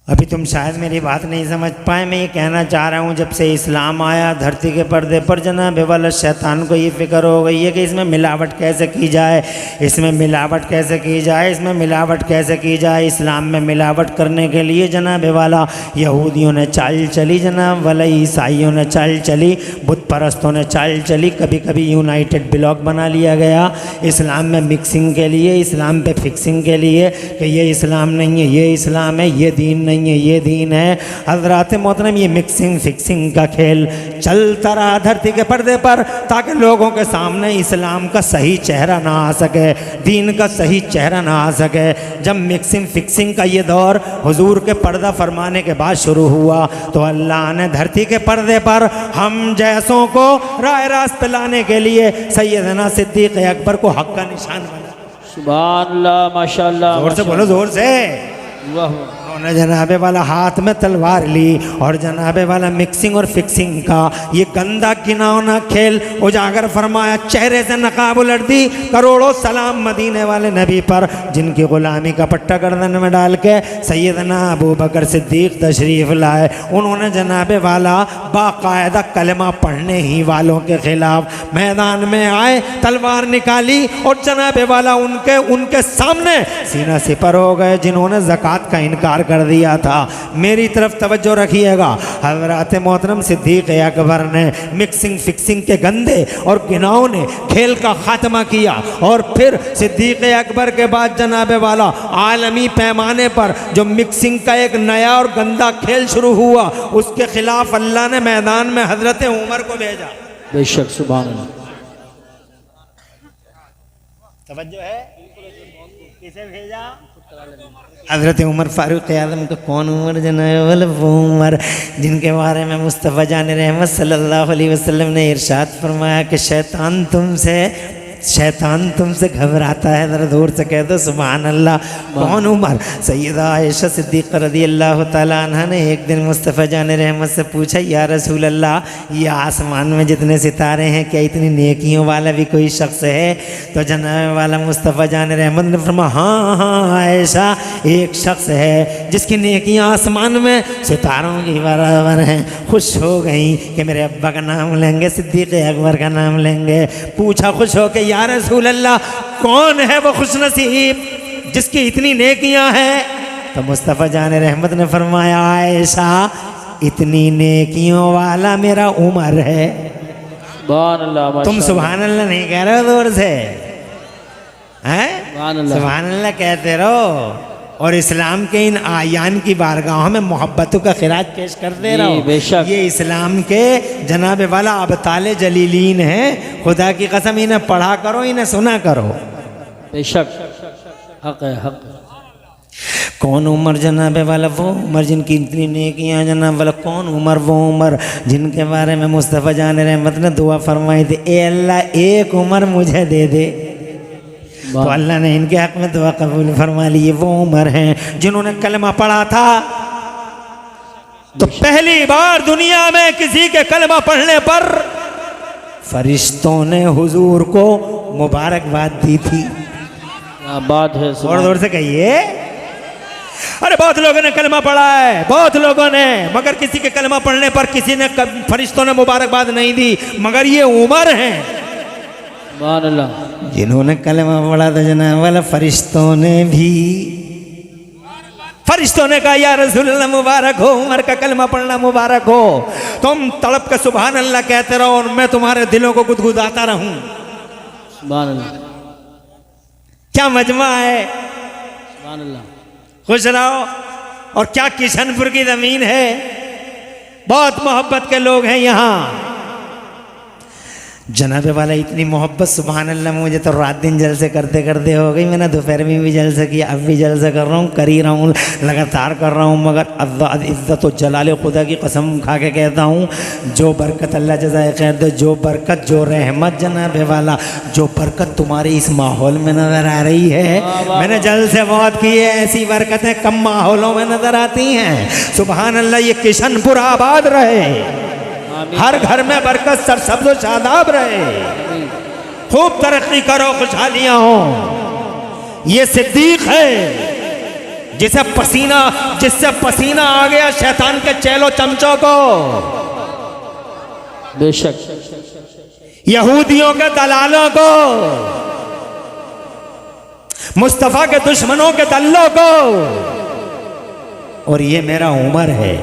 अभी तुम शायद मेरी बात नहीं समझ पाए। मैं ये कहना चाह रहा हूँ, जब से इस्लाम आया धरती के पर्दे पर जनाब वाला शैतान को ये फ़िक्र हो गई है कि इसमें मिलावट कैसे की जाए, इसमें मिलावट कैसे की जाए, इसमें मिलावट कैसे की जाए। इस्लाम में मिलावट करने के लिए जनाब वाला यहूदियों ने चाल चली, जनाब वाला ईसाइयों ने चाल चली, बुत परस्तों ने चाल चली। कभी कभी यूनाइटेड ब्लॉक बना लिया गया इस्लाम में मिक्सिंग के लिए, इस्लाम पे फिक्सिंग के लिए कि ये इस्लाम नहीं है, ये इस्लाम है, ये दीन नहीं है, ये दीन है। हज़रात मोहतरम ये मिक्सिंग फिक्सिंग का खेल चलता रहा धरती के पर्दे पर ताकि लोगों के सामने इस्लाम का सही चेहरा ना आ सके, दीन का सही चेहरा ना आ सके। जब मिक्सिंग फिक्सिंग का ये दौर हुजूर के पर्दा फरमाने के बाद शुरू हुआ तो अल्लाह ने धरती के पर्दे पर हम जैसों को राह रास्त पे लाने के लिए सैयदना सिद्दीक़ अकबर को हक़ का निशान बना। सुभान अल्लाह, माशाअल्लाह। जोर से बोलो, जोर से। वाह। उन्होंने जनाबे वाला हाथ में तलवार ली और जनाबे वाला मिक्सिंग और फिक्सिंग का ये गंदा घिनौना खेल उजागर फरमाया। चेहरे से नकाब उलट दी। करोड़ों सलाम मदीने वाले नबी पर जिनकी ग़ुलामी का पट्टा गर्दन में डाल के सैयदना अबू बकर सिद्दीक़ तशरीफ़ लाए। उन्होंने जनाबे वाला बाकायदा कलमा पढ़ने ही वालों के ख़िलाफ़ मैदान में आए, तलवार निकाली और जनाबे वाला उनके सामने सीना सिपर हो गए जिन्होंने ज़कात का इनकार कर दिया था। मेरी तरफ तवज्जो रखिएगा। हज़रात मोहतरम सिद्दीक़ अकबर ने मिक्सिंग फिक्सिंग के गंदे और घिनौने खेल का ख़ात्मा किया और फिर सिद्दीक़ अकबर के बाद जनाबे वाला आलमी पैमाने पर जो मिक्सिंग का एक नया और गंदा खेल शुरू हुआ उसके ख़िलाफ़ अल्लाह ने मैदान में हज़रत उमर को भेजा। बेशक सुभान अल्लाह। तवज्जो है, किसे भेजा? हज़रत उमर फ़ारूक आज़म को। कौन उमर? जनाब वो उमर जिनके बारे में मुस्तफ़ा जान रहमत सल्लल्लाहु अलैहि वसल्लम ने इरशाद फरमाया कि शैतान तुमसे शैतान तुमसे घबराता है, जरा दूर से कह दो सुभान अल्लाह। कौन उमर? सैयदा आयशा सिद्दीक़ा रज़ी अल्लाह तआला अन्हा ने एक दिन मुस्तफ़ा जान रहमत से पूछा, या रसूल अल्लाह, ये आसमान में जितने सितारे हैं क्या इतनी नेकियों वाला भी कोई शख्स है? तो जनाब वाला मुस्तफ़ा जान रहमत ने फरमाया, हाँ हाँ आयशा, एक शख्स है जिसकी नेकियां आसमान में सितारों की बराबर हैं। खुश हो गई कि मेरे अब्बा का नाम लेंगे, सिद्दीक़ अकबर का नाम लेंगे। पूछा खुश हो के, या रसूल अल्लाह, कौन है वो खुश नसीब जिसकी इतनी नेकियां हैं? तो मुस्तफ़ा जान रहमत ने फरमाया, आयशा, इतनी नेकियों वाला मेरा उमर है। तुम सुभान अल्लाह नहीं कह रहे हो जोर से? हैं? सुभान अल्लाह कहते रहो और इस्लाम के इन आयान की बारगाहों में मोहब्बतों का खिराज पेश करते रहो। बेशक ये इस्लाम के जनाब वाला अबताले जलीलीन हैं। खुदा की कसम, इन्हें पढ़ा करो, इन्हें सुना करो। बेशक हक है, हक। कौन उमर जनाब वाला? वो उमर जिनकी इतनी नेकियां जनाब वाला। कौन उमर? वो उमर जिनके बारे में मुस्तफ़ा जान रहमत ने दुआ फरमाई थी, ए अल्लाह, एक उमर मुझे दे दे। तो अल्लाह ने इनके हक़ में दुआ कबूल फरमा ली। वो उमर हैं जिन्होंने कलमा पढ़ा था तो पहली बार दुनिया में किसी के कलमा पढ़ने पर फरिश्तों ने हुजूर को मुबारकबाद दी थी। क्या बात है, और जोर से कहिए। अरे बहुत लोगों ने कलमा पढ़ा है, बहुत लोगों ने, मगर किसी के कलमा पढ़ने पर किसी ने फरिश्तों ने मुबारकबाद नहीं दी, मगर ये उमर हैं जिन्होंने कलमा पढ़ा था जनाब वाला। फरिश्तों ने भी, फरिश्तों ने कहा, या रसूल अल्लाह, मुबारक हो, उमर का कलमा पढ़ना मुबारक हो। तुम तड़प के सुभान अल्लाह कहते रहो और मैं तुम्हारे दिलों को गुदगुदाता रहूं। सुभान अल्लाह, क्या मजमा है। सुभान अल्लाह। खुश रहो। और क्या किशनपुर की जमीन है, बहुत मोहब्बत के लोग हैं यहाँ। जनाबे वाला इतनी मोहब्बत, सुभान अल्लाह, मुझे तो रात दिन जलसे करते करते हो गई। मैंने दोपहर में भी जलसे किया, अब भी जलसे कर रहा हूँ, कर ही रहा हूँ, लगातार कर रहा हूँ। मगर इज़्ज़त और जलाल खुदा की कसम खा के कहता हूँ, जो बरकत अल्लाह जज़ाए खैर दे, जो बरकत, जो रहमत जनाबे वाला, जो बरकत तुम्हारे इस माहौल में नज़र आ रही है, मैंने जलसे बहुत किए, ऐसी बरकतें कम माहौलों में नज़र आती हैं। सुभान अल्लाह, ये किशनपुर आबाद रहे, हर घर में बरकत, सरसब्ज़ शादाब रहे, खूब तरक्की करो, खुशहालियां हो। ये सिद्दीक है जिससे पसीना आ गया शैतान के चेलो चमचों को, बेशक, यहूदियों के दलालों को, मुस्तफा के दुश्मनों के दल्लों को। और ये मेरा उमर है।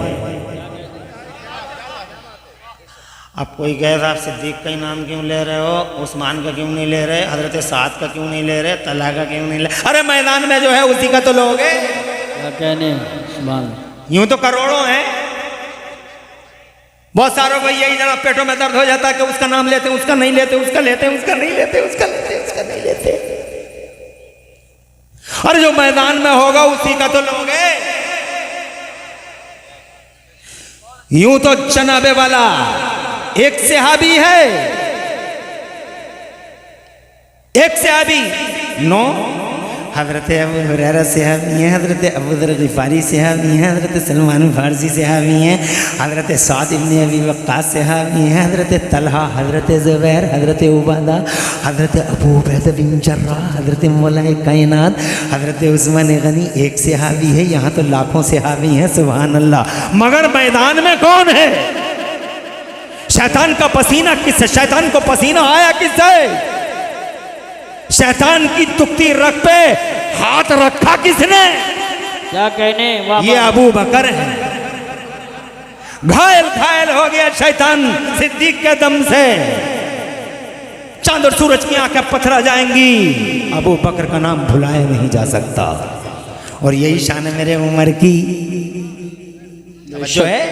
अब कोई कहे साहब सिद्दीक का ही नाम क्यों ले रहे हो, उस्मान का क्यों नहीं ले रहे, हजरत साद का क्यों नहीं ले रहे, तला का क्यों नहीं ले? अरे मैदान में जो है उसी का तो लोगे। क्या कहने, सुभान। यूं तो करोड़ों हैं। बहुत सारों को यही जरा पेटों में दर्द हो जाता है कि उसका नाम लेते, उसका नहीं लेते, उसका लेते, उसका नहीं लेते, उसका लेते, उसका नहीं लेते। अरे जो मैदान में होगा उसी का तो लोगे। यूं तो जनाबे वाला एक सहाबी है, एक सहाबी नो, हजरत अबू हुरैरा सहाबी हैं, हजरत अबू ज़र ग़िफ़ारी सहाबी हैं, हजरत सलमान फ़ारसी सहाबी हैं, हजरत साद इब्न अबी वक्कास सहाबी हैं, हजरत तलहा, हजरत ज़ुबैर, हजरत उबादा, हजरत अबू उबैदा बिन जर्राह, हजरत मौलाए कायनात, हजरत उस्मान गनी एक सहाबी है। यहाँ तो लाखों सहाबी हैं, सुभान अल्लाह। मगर मैदान में कौन है? शैतान का पसीना किससे? शैतान को पसीना आया किससे? शैतान की तुक्ती रख पे हाथ रखा किसने? क्या कहने, ये अबू बकर है। घायल घायल हो गया शैतान सिद्दीक के दम से। चांद और सूरज की आंखें पथरा जाएंगी, अबू बकर का नाम भुलाया नहीं जा सकता। और यही शान है मेरे उमर की। जो है,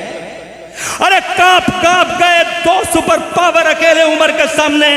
अरे कांप कांप गए दो सुपर पावर अकेले उमर के सामने।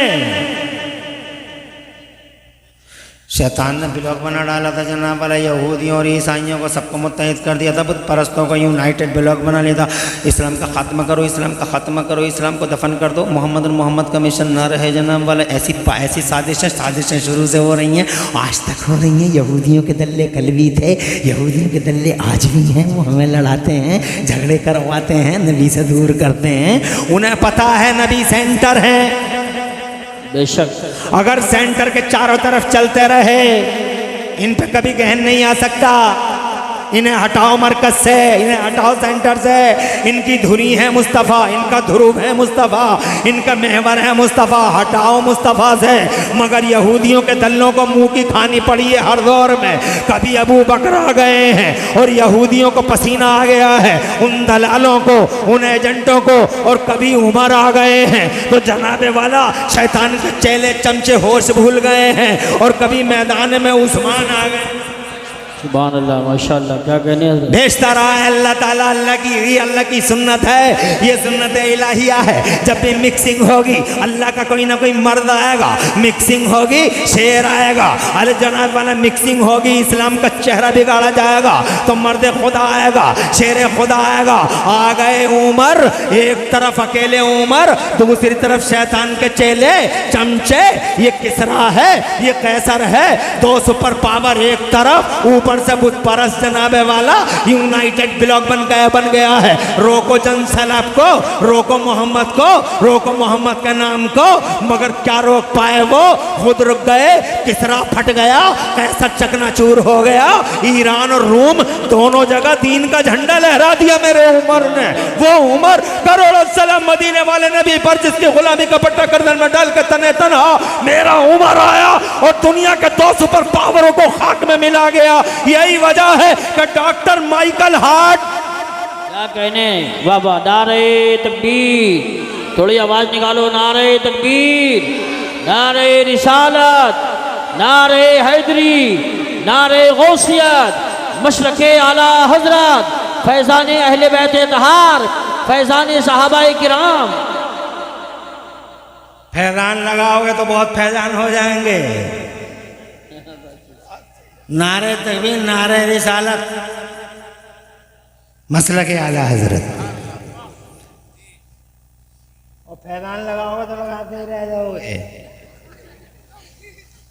शैतान ने ब्लॉग बना डाला था जनाब वाला, यहूदियों और ईसाइयों को सबको मुत्तहिद कर दिया था, बुत परस्तों को यूनाइटेड ब्लॉग बना लिया था। इस्लाम का ख़त्म करो, इस्लाम का ख़त्म करो, इस्लाम को दफन कर दो, मोहम्मद का मिशन ना रहे जनाब वाला। ऐसी साजिशें शुरू से हो रही हैं, आज तक हो रही हैं। यहूदियों के दल्ले कल भी थे, यहूदियों के दल्ले आज भी हैं। वो हमें लड़ाते हैं, झगड़े करवाते हैं, नबी से दूर करते हैं। उन्हें पता है नबी सेंटर है। बेशक अगर सेंटर के चारों तरफ चलते रहे, इन पे कभी गहन नहीं आ सकता। इन्हें हटाओ मरकज से, इन्हें हटाओ सेंटर से। इनकी धुरी है मुस्तफ़ा, इनका ध्रुव है मुस्तफ़ा, इनका महवर है मुस्तफ़ा। हटाओ मुस्तफ़ा से। मगर यहूदियों के दलों को मुंह की खानी पड़ी है हर दौर में। कभी अबू बकर आ गए हैं और यहूदियों को पसीना आ गया है, उन दलालों को, उन एजेंटों को, और कभी उमर आ गए हैं तो जनाबे वाला शैतान के चेले चमचे होश भूल गए हैं, और कभी मैदान में उस्मान आ गए। सुभान अल्लाह, माशाअल्लाह, क्या कहने हैं। भेजता रहा है अल्लाह ताला। अल्लाह की सुन्नत है, ये सुन्नत इलाहिया है। जब भी मिक्सिंग होगी, अल्लाह का कोई ना कोई मर्द आएगा, मिक्सिंग होगी, शेर आएगा। अरे जनाब वाला मिक्सिंग होगी, इस्लाम का चेहरा बिगाड़ा जाएगा तो मर्द खुदा आएगा, शेर खुदा आएगा। आ गए उमर, एक तरफ अकेले उमर, दूसरी तरफ शैतान के चेले चमचे। ये किसरा है, ये कैसर है, दो सुपर पावर एक तरफ, ऊपर से बुत परस जनाबे वाला यूनाइटेड ब्लॉक बन गया है। रोको जनसैलाब को, रोको मोहम्मद को, रोको मोहम्मद के नाम को, मगर क्या रोक पाए वो? खुद रुक गए। किसरा फट गया, कैसा चकनाचूर हो गया। ईरान और रोम दोनों जगह दीन का झंडा लहरा दिया मेरे उमर ने। वो उमर करोड़ों सलाम मदीने वाले नबी पर, जिसकी गुलामी का पट्टा गर्दन में डाल के तने तनहा मेरा उमर आया और दुनिया के दो सुपर पावरों को खाक में मिला गया। यही वजह है कि डॉक्टर माइकल हार्ट, क्या कहने, वाह वाह, नारे तकबीर, थोड़ी आवाज निकालो, नारे तकबीर, नारे रिसालत, नारे हैदरी, नारे गौसियत, मशरके आला हजरत, फैजान अहले बैत तहार, फैजान सहाबाए किराम। फैजान लगाओगे तो बहुत फैजान हो जाएंगे। नारे तकबीर, नारे रिसालत, मसलक आला हजरत, और फैजान लगाओगे तो लगाते ही रह जाओगे।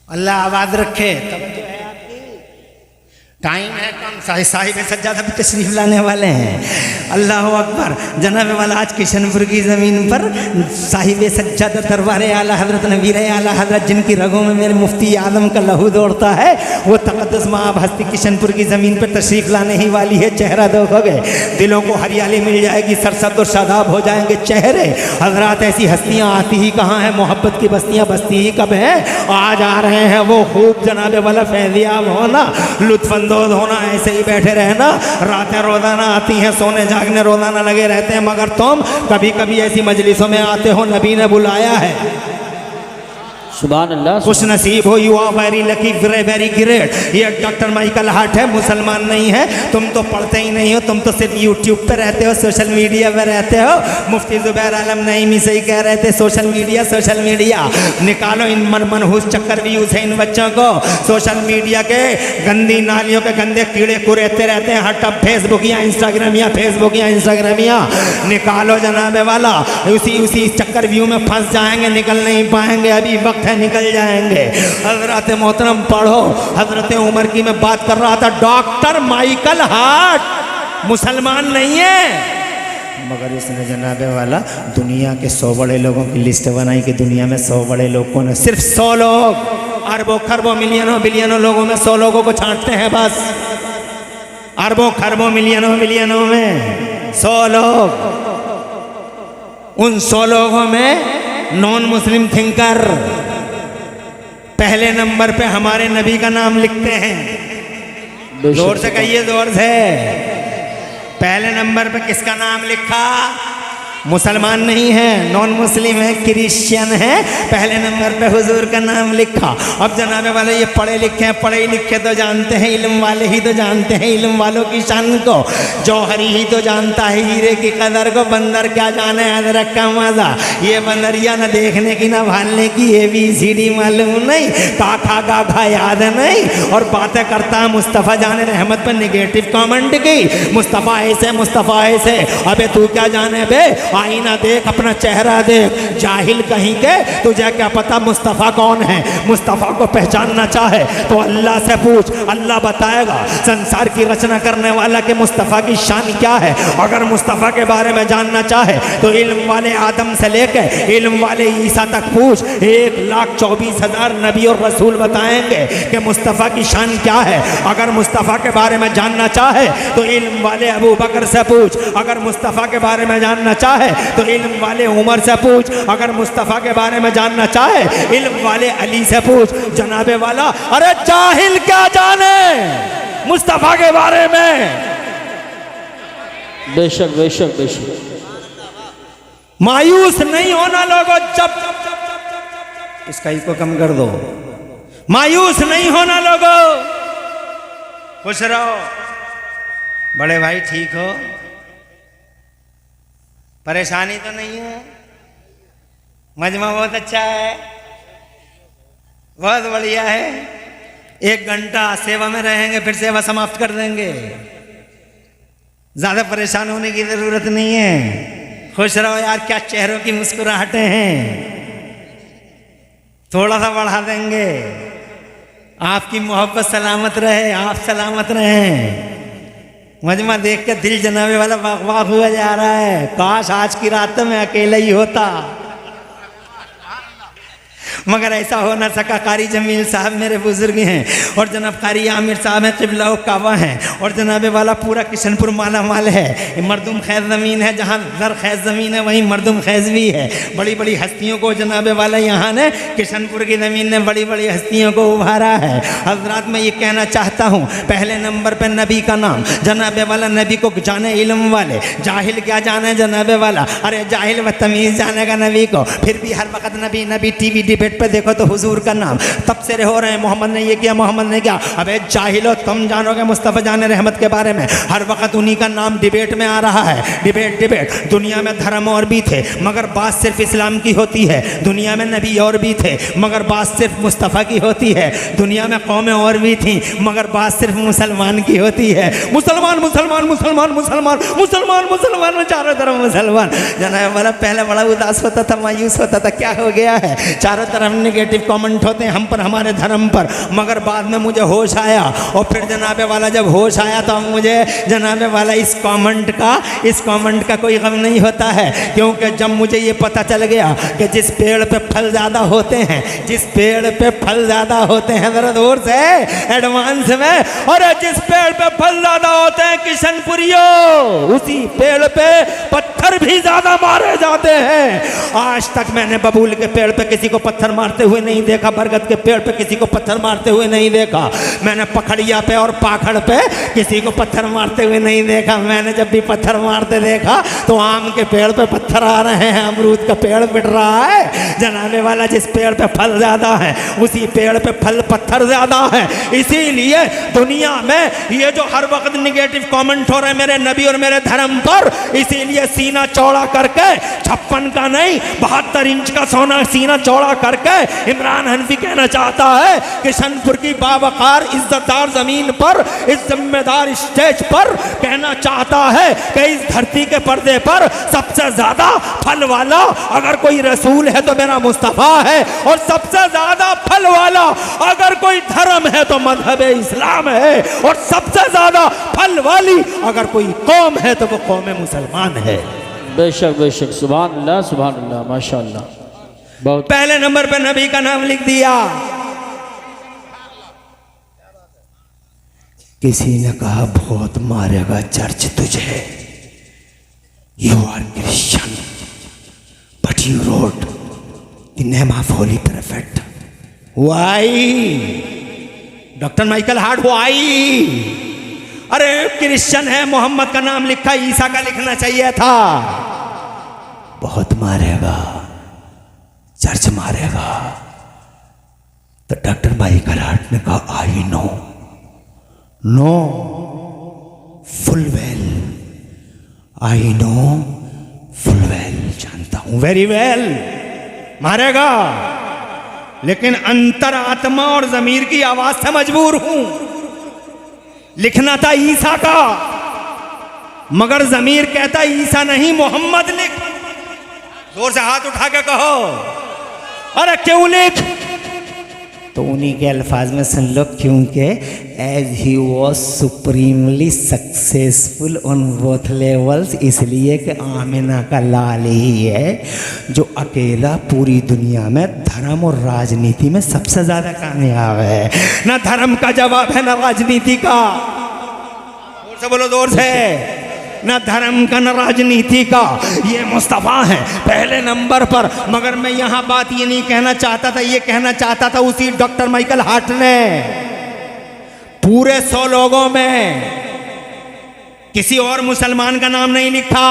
अल्लाह आबाद रखे। तब जो है आपकी टाइम है कम, साहिब सज्जाद अभी तशरीफ लाने वाले हैं। अल्लाह अकबर। जनाब वाला आज किशनपुर की ज़मीन पर साहिब सज्जाद दरबार आला हजरत नबीर आला हजरत, जिनकी रगों में मेरे मुफ्ती आदम का लहू दौड़ता है, वो तक़द्दुस माब हस्ती किशनपुर की ज़मीन पर तशरीफ लाने ही वाली है। चेहरा देखोगे, दिलों को हरियाली मिल जाएगी, सरसब्ज़ और शादाब हो जाएंगे चेहरे। हजरात ऐसी हस्तियाँ आती ही कहाँ हैं, मोहब्बत की बस्तियाँ बसती ही कब हैं। आज आ रहे हैं वो खूब जनाब वाला फैज़ियाब होना, लुत्फ़अंदोज़ होना, ऐसे ही बैठे रहना। रातें रोज़ाना आती हैं, सोने जागने रोज़ाना लगे रहते हैं, मगर तुम कभी कभी ऐसी मजलिसों में आते हो, नबी ने बुलाया है। सुभान अल्लाह, खुश नसीब हो, you are very lucky, very great. ये डॉक्टर माइकल हार्ट है, मुसलमान नहीं है। तुम तो पढ़ते ही नहीं हो, तुम तो सिर्फ यूट्यूब पे रहते हो, सोशल मीडिया पे रहते हो। मुफ्ती ज़ुबैर आलम नईमी से ही कह रहे थे, सोशल मीडिया निकालो इन मनहूस चक्कर भी उसे इन बच्चों को। सोशल मीडिया के गंदी नालियों के गंदे कीड़े कुरेते रहते हैं, हर टब फेसबुक या इंस्टाग्राम या निकालो जनाबे वाला। उसी चक्कर व्यू में फंस जाएंगे, निकल नहीं पाएंगे। अभी वक्त निकल जाएंगे। हजरत मोहतरम पढ़ो, हजरत उमर की मैं बात कर रहा था। डॉक्टर माइकल हार्ट मुसलमान नहीं है, मगर इसने जनाबे वाला दुनिया के 100 बड़े लोगों की लिस्ट बनाई कि दुनिया में 100 बड़े लोग कौन है। सिर्फ 100 लोग, अरबों खरबों मिलियनों बिलियनों लोगों में 100 लोगों को छांटते हैं बस। अरबों खरबों मिलियनों बिलियनों में 100 लोग। उन 100 लोगों में नॉन मुस्लिम थिंकर पहले नंबर पे हमारे नबी का नाम लिखते हैं। जोर से कहिए, जोर से। पहले नंबर पे किसका नाम लिखा? मुसलमान नहीं है, नॉन मुस्लिम है, क्रिश्चियन है, पहले नंबर पे हुजूर का नाम लिखा। अब जनाब वाले ये पढ़े लिखे हैं, पढ़े लिखे तो जानते हैं, इल्म वाले ही तो जानते हैं इल्म वालों की शान को। जौहरी ही तो जानता है हीरे की कदर को, बंदर क्या जाने अदरक का मजा। ये बंदरिया न देखने की न भालने की ABCD मालूम नहीं, काखा गाघा याद नहीं, और बातें करता मुस्तफ़ा जाने रहमत पर निगेटिव कमेंट की। मुस्तफ़ा ऐसे, मुस्तफ़ा ऐसे। अबे तू क्या जाने बे, आईना देख, अपना चेहरा देख, जाहिल कहीं के। तुझे क्या पता मुस्तफ़ा कौन है? मुस्तफ़ा को पहचानना चाहे तो अल्लाह से पूछ, अल्लाह बताएगा संसार की रचना करने वाला के मुस्तफ़ा की शान क्या है। अगर मुस्तफ़ा के बारे में जानना चाहे तो इल्म वाले आदम से लेकर इल्म वाले ईसा तक पूछ, 1,24,000 नबी और रसूल बताएंगे कि मुस्तफ़ा की शान क्या है। अगर मुस्तफ़ा के बारे में जानना चाहे तो इल्म वाले अबू बकर से पूछ, अगर मुस्तफ़ा के बारे में जानना चाहे तो इल्म वाले उमर से पूछ, अगर मुस्तफ़ा के बारे में जानना चाहे इल्म वाले अली से पूछ। जनाबे वाला अरे जाहिल क्या जाने मुस्तफ़ा के बारे में। बेशक बेशक बेशक। मायूस नहीं होना लोगों, जब इसका को कम कर दो। मायूस नहीं होना लोगों, खुश रहो। बड़े भाई ठीक हो, परेशानी तो नहीं है? मजमा बहुत अच्छा है, बहुत बढ़िया है। 1 घंटा सेवा में रहेंगे, फिर सेवा समाप्त कर देंगे। ज्यादा परेशान होने की जरूरत नहीं है। खुश रहो यार, क्या चेहरों की मुस्कुराहटें हैं। थोड़ा सा बढ़ा देंगे। आपकी मोहब्बत सलामत रहे, आप सलामत रहें। मजमा देख के दिल जनाबे वाला वाक वाक हुआ जा रहा है। काश आज की रात तो मैं अकेला ही होता, मगर ऐसा हो ना सका। कारी जमील साहब मेरे बुजुर्ग हैं, और जनाब कारी आमिर साहब हैं, क़िबला काबा हैं, और जनाबे वाला पूरा किशनपुर माला माल है। मरदुम खैज ज़मीन है, जहाँ ज़र खैज ज़मीन है वहीं मरदुम खैज भी है। बड़ी बड़ी हस्तियों को जनाबे वाला यहाँ ने किशनपुर की ज़मीन ने बड़ी बड़ी हस्तियों को उभारा है। हजरात मैं ये कहना चाहता हूँ, पहले नंबर पर नबी का नाम। जनाबे वाला नबी को जाने इल्म वाले, जाहिल क्या जाने जनाबे वाला। अरे जाहिल व तमीज़ जानेगा नबी को, फिर भी हर वक्त नबी नबी। टीवी डिबेट पे देखो तो हुजूर का नाम तब से हो रहे हैं, मोहम्मद ने ये किया, मोहम्मद ने क्या। अबे जाहिलो, तुम जानोगे मुस्तफ़ा जाने रहमत के बारे में, हर वक्त उन्हीं का नाम डिबेट में आ रहा है। Debate debate. दुनिया में धर्म और भी थे, मगर बात सिर्फ इस्लाम की होती है। दुनिया में नबी और भी थे, मगर बात सिर्फ मुस्तफ़ा की होती है। दुनिया में कौमें और भी थी, मगर बात सिर्फ मुसलमान की होती है। मुसलमान मुसलमान मुसलमान मुसलमान मुसलमान मुसलमान, चारों तरफ मुसलमान। जनाब वाला पहले बड़ा उदास होता था, मायूस होता था, क्या हो गया है। चारों तरफ नेगेटिव कमेंट होते हैं हम पर, हमारे धर्म पर। मगर बाद में मुझे होश आया, और फिर जनाबे वाला जब होश आया तो मुझे जनाबे वाला इस कमेंट का कोई गम नहीं होता है। क्योंकि जब मुझे ये पता चल गया कि जिस पेड़ पे फल ज़्यादा होते हैं, जिस पेड़ पे फल ज़्यादा होते हैं, ज़रा दूर से एडवांस में, और जिस पेड़ पे फल ज़्यादा होते हैं किशनपुरियो, उसी पेड़ पे पत्थर भी ज़्यादा मारे जाते हैं। आज तक मैंने बबूल के पेड़ पे किसी को पत्थर मारते हुए नहीं देखा, बरगद के पेड़ पे किसी को पत्थर मारते हुए नहीं देखा, मैंने पखड़िया पे और पाखड़ पे किसी को पत्थर मारते हुए नहीं देखा। मैंने जब भी पत्थर मारते देखा तो आम के पेड़ पे पत्थर आ रहे हैं, अमरूद का पेड़ पिट रहा है। जनाबे वाला जिस पेड़ पे फल ज्यादा है उसी पेड़ पे फल पत्थर ज्यादा है। इसीलिए दुनिया में ये जो हर वक्त निगेटिव कमेंट हो रहे मेरे नबी और मेरे धर्म पर, इसीलिए सीना चौड़ा करके 56 का नहीं 72 इंच का सोना सीना चौड़ा करके इमरान हनफी कहना चाहता है किशनपुर की बावकार इज्जतदार जमीन पर, इस जिम्मेदार स्टेज पर कहना चाहता है कि इस धरती के पर्दे पर सबसे ज्यादा फल वाला अगर कोई रसूल है तो मेरा मुस्तफा है, और सबसे ज्यादा फल वाला अगर कोई धर्म है तो मजहब इस्लाम है, और सबसे ज्यादा फल वाली अगर कोई कौम है तो वो कौम मुसलमान है। बेशक बेशक, सुभान अल्लाह माशाअल्लाह। बहुत पहले नंबर पे नबी का नाम लिख दिया। किसी ने कहा बहुत मारेगा चर्च तुझे, you are Christian but you wrote the name of holy prophet. Why doctor Michael Hart, why? अरे क्रिश्चियन है, मोहम्मद का नाम लिखा, ईसा का लिखना चाहिए था। बहुत मारेगा, चर्च मारेगा। तो डॉक्टर माइकल हार्ट ने कहा I know, know full well, I know full well, जानता हूं, वेरी वेल, मारेगा, लेकिन अंतरात्मा और जमीर की आवाज से मजबूर हूं। लिखना था ईसा का, मगर जमीर कहता ईसा नहीं मोहम्मद लिख। जोर से हाथ उठा के कहो, अरे क्यों लिख? तो उन्हीं के अल्फाज में सुन लो, क्योंकि as he was supremely successful on both levels, इसलिए कि आमिना का लाल ही है जो अकेला पूरी दुनिया में धर्म और राजनीति में सबसे ज्यादा कामयाब है। ना धर्म का जवाब है ना राजनीति का, जोर से बोलो, जोर से, न धर्म का न राजनीति का, ये मुस्तफ़ा है पहले नंबर पर। मगर मैं यहां बात ये नहीं कहना चाहता था, ये कहना चाहता था उसी डॉक्टर माइकल हार्ट ने पूरे 100 लोगों में किसी और मुसलमान का नाम नहीं लिखा,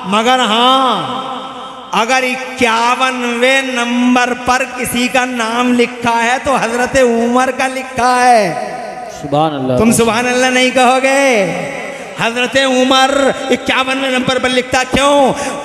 मगर हां अगर 51वें नंबर पर किसी का नाम लिखा है तो हजरत उमर का लिखा है। सुभान अल्लाह। तुम सुभान अल्लाह नहीं कहोगे? हजरत उमर 51वें नंबर पर लिखता, क्यों?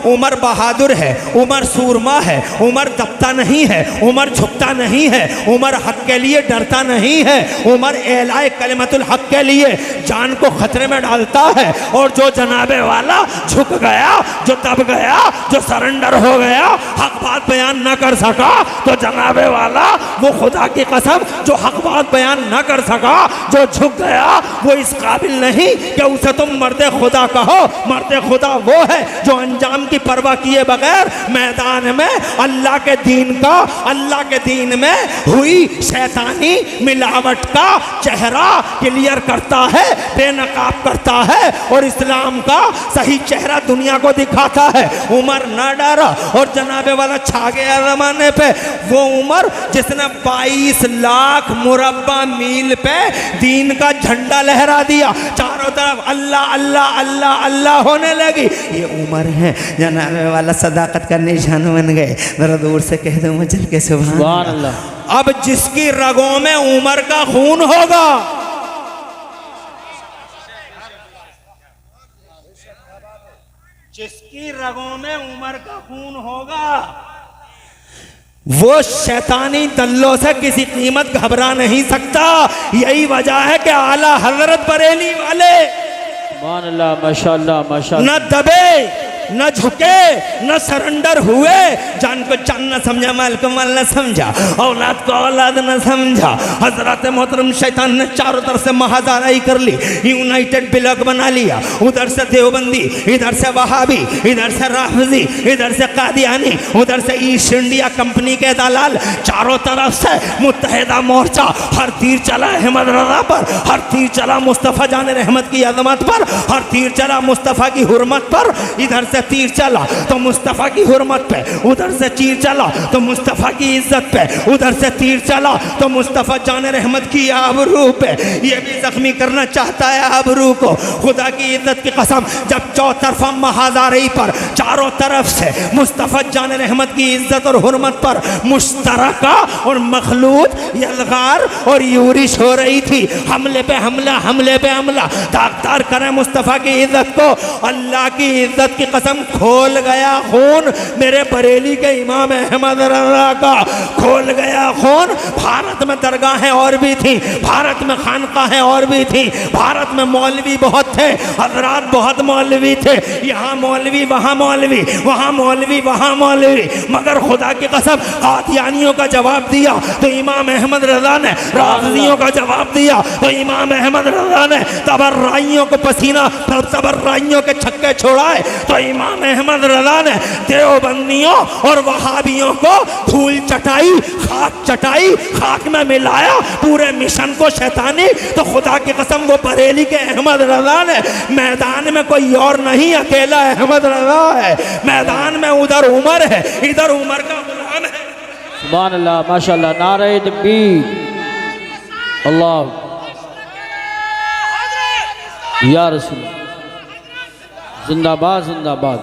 उमर बहादुर है, उमर सूरमा है, उमर दबता नहीं है, उमर झुकता नहीं है, उमर हक के लिए डरता नहीं है, उमर एलाए कलिमतुल हक के लिए जान को खतरे में डालता है। और जो जनाबे वाला झुक गया, जो दब गया, जो सरेंडर हो गया, हक बात बयान न कर सका, तो जनाबे वाला वो खुदा की कसम जो हक बात बयान न कर सका, जो झुक गया, वो इस काबिल नहीं कि उसे तुम मर्दे खुदा कहो। मर्दे खुदा वो है जो अंजाम की परवाह किए बगैर मैदान में अल्लाह के दीन का, अल्लाह के दीन में हुई शैतानी मिलावट का चेहरा क्लियर करता है, बेनकाब करता है और इस्लाम का सही चेहरा दुनिया को दिखाता है। उमर न डरा और जनाबे वाला छा गया जमाने पे। वो उमर जिसने 22 लाख मुरब्बा मील पे दीन का झंडा लहरा दिया, चारों तरफ अल्लाह अल्लाह अल्लाह अल्लाह होने लगी। ये उमर है जनाबे वाला सदाकत का निशान बन गए। जरा दूर से कह दो मचल के सुभान अल्लाह। अब जिसकी रगों में उमर का खून होगा, जिसकी रगों में उमर का खून होगा, वो शैतानी दल्लों से किसी कीमत घबरा नहीं सकता। यही वजह है कि आला हजरत बरेली वाले माशाअल्लाह माशाअल्लाह माशाअल्लाह न दबे, न झुके, न सरेंडर हुए। जान को जान न समझा, माल को माल न समझा, औलाद को औलाद न समझा। हजरत मोहतरम शैतान ने चारों तरफ से महादाराई कर ली, यूनाइटेड ब्लॉक बना लिया। उधर से देवबंदी, इधर से वहाबी, इधर से राफजी, इधर से कादियानी, उधर से ईस्ट इंडिया कंपनी के दलाल। चारों तरफ से मुत्तहिदा मोर्चा। हर तीर चला अहमद रजा पर, हर तीर चला मुस्तफ़ा जान रहमत की अजमत पर, हर तीर चला मुस्तफ़ा की हुर्मत पर। इधर से तीर चला तो मुस्तफ़ा की हुर्मत पे, उधर से तीर चला तो मुस्तफ़ा की इज्जत पे, उधर से तीर चला तो मुस्तफ़ा जान रहमत की आबरू पे। ये भी जख्मी करना चाहता है आबरू को। खुदा की इज्जत की कसम, जब चौतरफा महादारी पर चारों तरफ से मुस्तफ़ा जान रहमत की इज्जत और हुर्मत पर मुश्तरका और मखलूत यलगार और यूरिश हो रही थी, हमले पे हमला, हमले पे हमला, दागदार करें मुस्तफ़ा की इज्जत को। अल्लाह की इज्जत की कसम, खोल गया खून मेरे बरेली के इमाम अहमद रज़ा का, खोल गया खून। भारत में दरगाहें और भी थी, भारत में खानकाहें और भी थी, भारत में मौलवी बहुत थे, हजरात बहुत मौलवी थे। यहाँ मौलवी, वहाँ मौलवी, वहाँ मौलवी, वहाँ मौलवी। मगर खुदा की कसम, कादियानियों का जवाब दिया तो इमाम अहमद रज़ा ने, राफ़िज़ियों का जवाब दिया तो इमाम अहमद रज़ा ने, तबर्राइयों को पसीना, तबर्राइयों के छक्के छोड़ाए तो इमाम अहमद रज़ा ने, देवबंदियों और वहाबियों को धूल चटाई, खाक चटाई, खाक में मिलाया पूरे मिशन को शैतानी। तो खुदा की कसम, वो बरेली के अहमद रज़ा ने, मैदान में कोई और नहीं, अकेला अहमद रज़ा है मैदान में। उधर उमर है, इधर उमर का गुलाम है। सुभान अल्लाह माशाअल्लाह। नारे तकबीर, अल्लाह या रसूल, जिंदाबाद जिंदाबाद।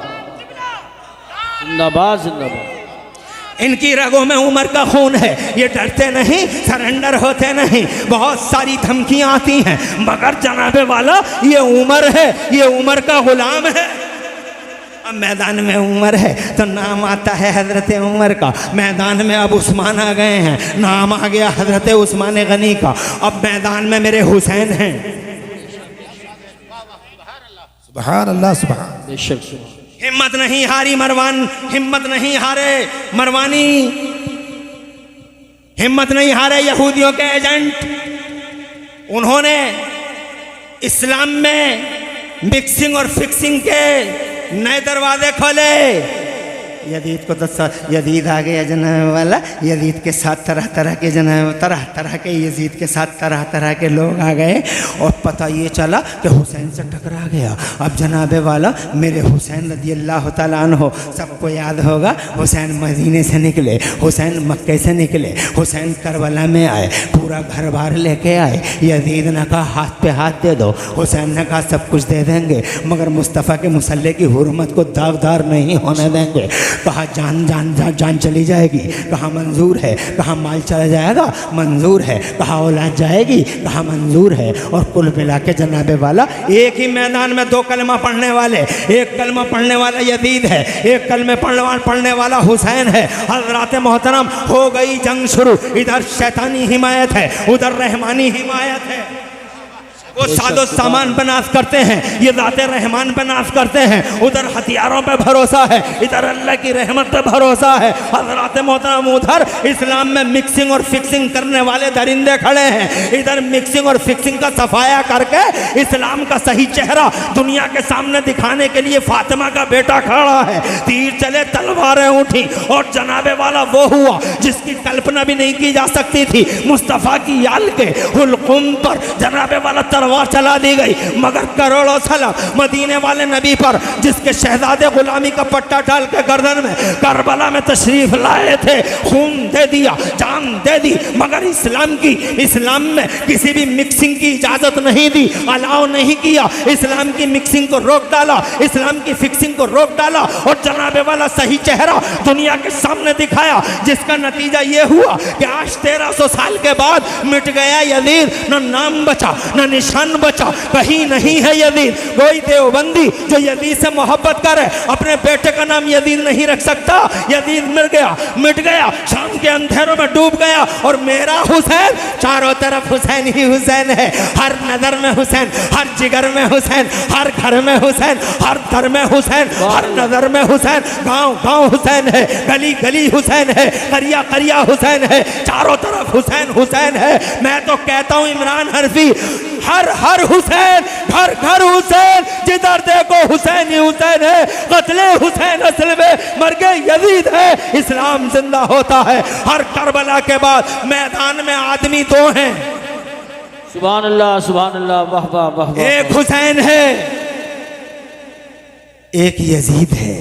जिंदाबाद जिंदाबाद। इनकी रगों में उमर का खून है, ये डरते नहीं, सरेंडर होते नहीं। बहुत सारी धमकियां आती हैं, मगर जनाबे वाला ये उमर है, ये उमर का गुलाम है। अब मैदान में उमर है तो नाम आता है हजरत उमर का। मैदान में अब उस्मान आ गए हैं, नाम आ गया हजरत उस्मान गनी का। अब मैदान में मेरे हुसैन हैं। सुभान अल्लाह सुभान। बेशक हिम्मत नहीं हारी मरवान, हिम्मत नहीं हारे मरवानी, हिम्मत नहीं हारे यहूदियों के एजेंट। उन्होंने इस्लाम में मिक्सिंग और फिक्सिंग के नए दरवाजे खोले। यजीद को तो यजीद आ गया जनाब वाला, यजीद के साथ तरह तरह के जनाब, तरह तरह के यजीद के साथ तरह तरह के लोग आ गए और पता ये चला कि हुसैन से टकरा गया। अब जनाबे वाला मेरे हुसैन रज़ी अल्लाह तआला अन्हो, सबको याद होगा, हुसैन मदीने से निकले, हुसैन मक्के से निकले, हुसैन करबला में आए, पूरा घर बार लेके आए। यजीद ने कहा हाथ पे हाथ दे दो, हुसैन ने कहा सब कुछ दे देंगे मगर मुस्तफ़ा के मुसल्ले की हुर्मत को दागदार नहीं होने देंगे। कहा जान जान जान जान चली जाएगी, कहा मंजूर है, कहा माल चला जाएगा मंजूर है, कहा औलाद जाएगी, कहा मंजूर है। और कुल मिला के जनाबे वाला एक ही मैदान में दो कलमा पढ़ने वाले, एक कलमा पढ़ने वाला यजीद है, एक कलमे पढ़ने वाला हुसैन है। हज़रात मोहतरम हो गई जंग शुरू, इधर शैतानी हिमायत है, उधर रहमानी हिमायत है। वो सादो सामान पे नाश करते हैं, ये ज़ाते रहमान पे नाश करते हैं। उधर हथियारों पे भरोसा है, इधर अल्लाह की रहमत पे भरोसा है। हज़रात मोहतरम उधर इस्लाम में मिक्सिंग और फिक्सिंग करने वाले दरिंदे खड़े हैं, इधर मिक्सिंग और फिक्सिंग का सफाया करके इस्लाम का सही चेहरा दुनिया के सामने दिखाने के लिए फातिमा का बेटा खड़ा है। तीर चले तलवारें उठी और जनाबे वाला वो हुआ जिसकी कल्पना भी नहीं की जा सकती थी। मुस्तफ़ा की याल के हुलकुम पर जनाबे वाला तलवार चला दी गई, मगर करोड़ों सलाम मदीने वाले नबी पर जिसके शहजादे गुलामी का पट्टा डाल के गर्दन में करबला में तशरीफ लाए थे। खून दे दिया, जान दे दी, मगर इस्लाम में किसी भी मिक्सिंग की इजाजत नहीं दी, अलाउ नहीं किया। इस्लाम की मिक्सिंग को रोक डाला, इस्लाम की फिक्सिंग को रोक डाला और जनाबे वाला सही चेहरा दुनिया के सामने दिखाया, जिसका नतीजा ये हुआ कि आज 1300 साल के बाद मिट गया यजीद। न नाम बचा न निशान बचा, कहीं नहीं है यजीद। कोई देवबंदी जो यजीद से मोहब्बत करे अपने बेटे का नाम यजीद नहीं रख सकता। यजीद मिट गया, शाम के अंधेरों में डूब गया। और मेरा हुसैन, चारों तरफ हुसैन ही हुसैन है, हर नजर में हुसैन, हर जिगर में हुसैन, हर घर में हुसैन, हर दर में हुसैन, हर नजर में हुसैन, गांव गांव हुसैन है, गली गली हुसैन है, करिया करिया हुसैन है, चारों तरफ हुसैन हुसैन है। मैं तो कहता हूं इमरान हरफी, हर हर हुसैन, घर घर हुसैन, जिधर देखो हुसैन ही हुसैन है। कत्ले हुसैन असल में मर्गे यजीद है, इस्लाम जिंदा होता है। हर करबला के बाद मैदान में आदमी दो हैं, सुभान अल्लाह वाह वाह वाह। एक हुसैन है, एक यजीद है।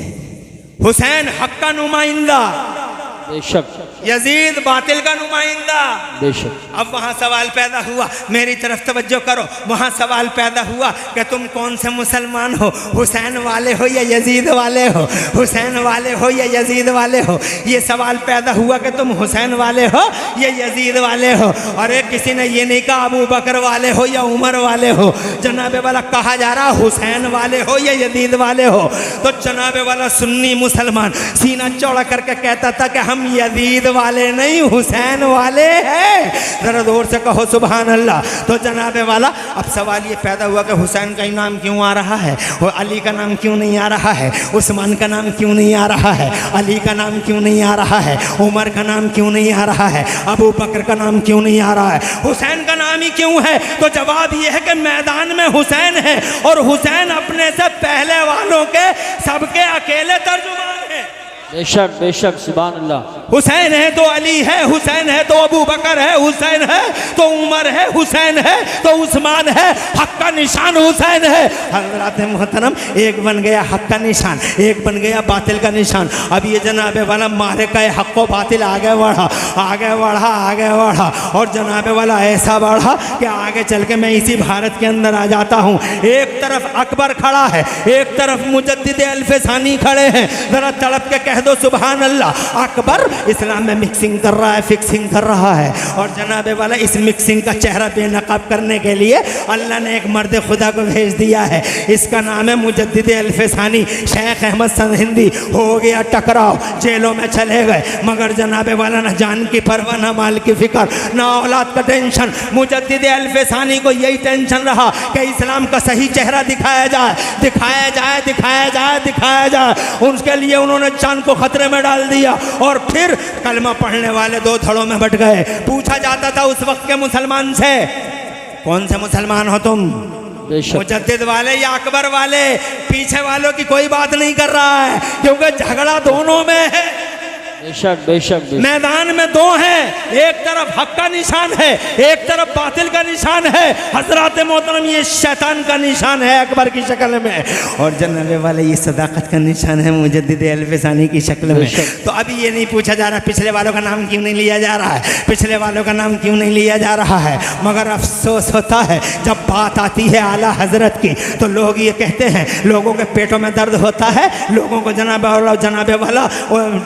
हुसैन हक का नुमाइंदा, बेशक यजीद बातिल का नुमाइंदा। बेशक अब वहाँ सवाल पैदा हुआ, मेरी तरफ तवज्जो करो, वहाँ सवाल पैदा हुआ कि तुम कौन से मुसलमान हो, हुसैन वाले हो या यजीद वाले हो, हुसैन वाले हो या यजीद वाले हो। ये सवाल पैदा हुआ कि तुम हुसैन वाले हो या यजीद वाले हो। अरे किसी ने ये नहीं कहा अबू बकर वाले हो या उमर वाले हो, जनाबे वाला कहा जा रहा हुसैन वाले हो या यजीद वाले हो। तो जनाबे वाला सुन्नी मुसलमान सीना चौड़ा करके कहता था कि हम यजीद वाले नहीं हुसैन वाले हैं। जरा जोर से कहो सुभान अल्लाह। तो जनाबे वाला अब सवाल ये पैदा हुआ कि हुसैन का नाम क्यों आ रहा है, और अली का नाम क्यों नहीं आ रहा है, उस्मान का नाम क्यों नहीं आ रहा है, अली का नाम क्यों नहीं आ रहा है, उमर का नाम क्यों नहीं आ रहा है, अबू बकर का नाम क्यों नहीं आ रहा है, हुसैन का नाम ही क्यों है। तो जवाब ये है कि मैदान में हुसैन है और हुसैन अपने से पहले वालों के सबके अकेले तर्जुमान है। बेशक सुभान अल्लाह। हुसैन है तो अली है, हुसैन है तो अबू बकर है, हुसैन है तो उमर है, हुसैन है तो उस्मान है, हक का निशान हुसैन है। हज़रात मोहतरम, एक बन गया हक का निशान, एक बन गया बातिल का निशान। अब ये जनाब वाला मारे का हक को बातिल आगे बढ़ा आगे बढ़ा आगे बढ़ा, और जनाब वाला ऐसा बढ़ा कि आगे चल के मैं इसी भारत के अंदर आ जाता हूँ। एक तरफ अकबर खड़ा है, एक तरफ मुजद्दिद अल्फसानी खड़े हैं। जरा तड़प के कह दो सुभान अल्लाह। अकबर इस्लाम में मिक्सिंग कर रहा है, फिक्सिंग कर रहा है, और जनाब वाला इस मिक्सिंग का चेहरा बेनकाब करने के लिए अल्लाह ने एक मर्द खुदा को भेज दिया है। इसका नाम है मुजद्दिद अल्फसानी, शेख अहमद सरहिंदी। हो गया टकराव, जेलों में चले गए, मगर जनाब वाला ना जान की परवाह, ना माल की फिक्र, ना औलाद का टेंशन। मुजद्दिद अल्फसानी को यही टेंशन रहा कि इस्लाम का सही चेहरा दिखाया जाए, दिखाया जाए, दिखाया जाए, दिखाया जाए। उसके लिए उन्होंने जान को खतरे में डाल दिया, और फिर कलमा पढ़ने वाले दो धड़ों में बट गए। पूछा जाता था उस वक्त के मुसलमान से, कौन से मुसलमान हो तुम, मुजद्दिद वाले या अकबर वाले? पीछे वालों की कोई बात नहीं कर रहा है, क्योंकि झगड़ा दोनों में है। बेशक मैदान में दो हैं, एक तरफ हक का निशान है, एक तरफ बातिल का निशान है। हजरत मोहतरम, ये शैतान का निशान है अकबर की शक्ल में, और जनाबे वाले ये सदाकत का निशान है मुजद्दिद अल्फसानी की शक्ल में। तो अभी ये नहीं पूछा जा रहा पिछले वालों का नाम क्यों नहीं लिया जा रहा है, पिछले वालों का नाम क्यों नहीं लिया जा रहा है, मगर अफसोस होता है जब बात आती है आला हजरत की, तो लोग ये कहते हैं, लोगों के पेटों में दर्द होता है, लोगों को जनाबे वाला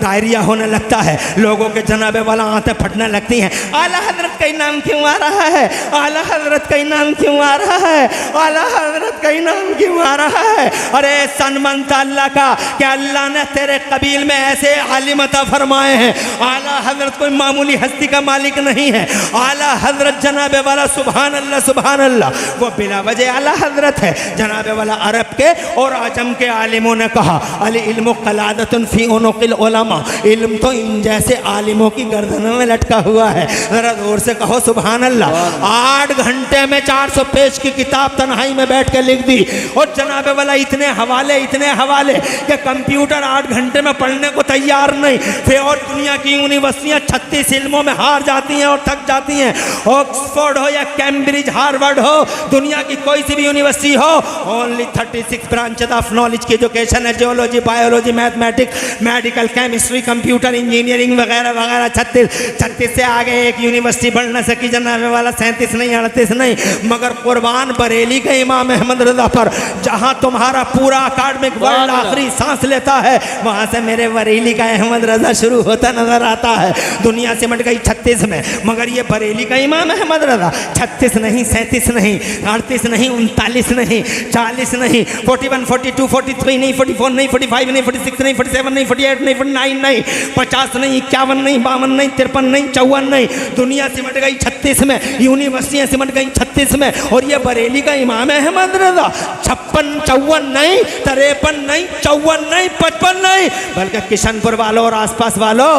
डायरिया होने लगता है, लोगों के जनाबे वाला आंतें फटने लगती हैं। आला हजरत का ही नाम क्यों आ रहा है, आला हजरत का ही नाम क्यों आ रहा है, आला हजरत का ही नाम क्यों आ रहा है? अरे सन मनता अल्लाह का कि अल्लाह ने तेरे कबील में ऐसे आलिम अता फरमाए हैं। आला हजरत कोई मामूली हस्ती का मालिक नहीं है। आला हजरत जनाबे वाला सुभान अल्लाह सुभान अल्लाह, वो बिला वजह आला हजरत है। जनाबे वाला अरब के और आजम के आलिमों ने कहा, अल इल्मु क़लादतुन फ़ी उनुक़िल उलमा, इल्म तो इन जैसे आलिमों की गर्दनों में लटका हुआ है। जरा जोर से कहो सुभान अल्लाह। 8 घंटे में 400 पेज की किताब तन्हाई में बैठ के लिख दी, और जनाबे वाला इतने हवाले कि कंप्यूटर 8 घंटे में पढ़ने को तैयार नहीं। फिर और दुनिया की यूनिवर्सिटियां 36 इल्मों में हार जाती हैं और थक जाती हैं। ऑक्सफोर्ड हो या कैम्ब्रिज, हार्वर्ड हो, दुनिया की कोई सी भी यूनिवर्सिटी हो, ओनली 36 ब्रांचेस ऑफ नॉलेज की एजुकेशन है। Geology, biology, mathematics, medical, chemistry, computer engineering वगैरह वगैरह। 36 से आगे एक यूनिवर्सिटी बढ़ न सकी जनाबे वाला। 37 नहीं, 38 नहीं, मगर कुर्बान बरेली के इमाम अहमद रजा पर, जहां तुम्हारा पूरा अकाडमिक वर्ल्ड आखिरी सांस लेता है, वहां से मेरे बरेली का अहमद रजा शुरू होता नजर आता है। दुनिया सिमट गई 36 में, मगर ये बरेली का इमाम अहमद रजा 36 नहीं, 37 नहीं, 38 नहीं, 39 नहीं, 40 नहीं, 41, 42, 43 नहीं, 44 नहीं, 45 नहीं, 46 नहीं, 47 नहीं, 48 नहीं, 49 नहीं, 50 नहीं, 51 नहीं, 52 नहीं, 53 नहीं, 54 नहीं। दुनिया सिमट गई 36 में, यूनिवर्सिटियां सिमट गई 36 में, और ये बरेली का इमाम अहमद रजा 56, 54 नहीं, 53 नहीं, 54 नहीं, 55 नहीं, बल्कि किशनपुर वालों और आसपास वालों,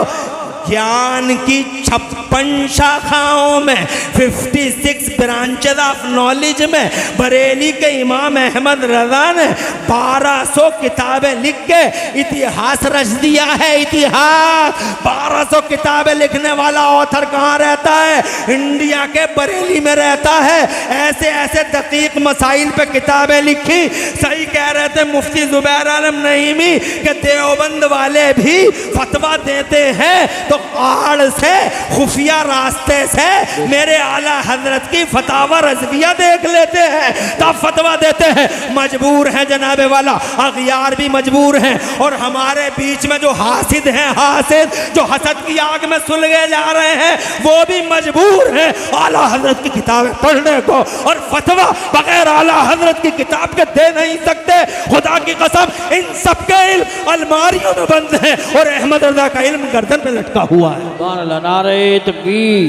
ज्ञान की 56 शाखाओं में, 56 ब्रांचेस ऑफ नॉलेज में बरेली के इमाम अहमद रजा ने 1200 किताबें लिख के इतिहास रच दिया है। इतिहास 1200 किताबें लिखने वाला ऑथर कहाँ रहता है? इंडिया के बरेली में रहता है। ऐसे ऐसे दकीक मसाइल पे किताबें लिखी। सही कह रहे थे मुफ्ती जुबैर आलम नईमी के देवबंद वाले भी फतवा देते हैं तो आड़ से, खुफिया रास्ते से मेरे आला हजरत की फतावा रज़विया देख लेते हैं, तब फतवा देते हैं। मजबूर है जनाबे वाला, अगयार भी मजबूर हैं, और हमारे बीच में जो हासिद हैं, हासिद जो हसद की आग में सुलगे जा रहे हैं, वो भी मजबूर हैं आला हजरत की किताबें पढ़ने को, और फतवा बगैर आला हजरत की किताब के दे नहीं सकते। खुदा की कसम, इन सबके इल्म अलमारियों में बंद है, और अहमद रजा का इल्म गर्दन पे लटका हुआ है। सुभान अल्लाह, नारे तकबीर,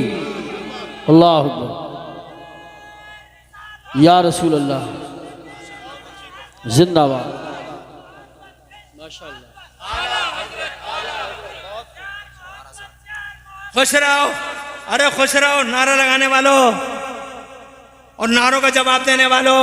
अल्लाह अकबर, या रसूल अल्लाह, जिंदाबाद, माशाअल्लाह। खुश रहो, अरे खुश रहो नारा लगाने वालों और नारों का जवाब देने वालों,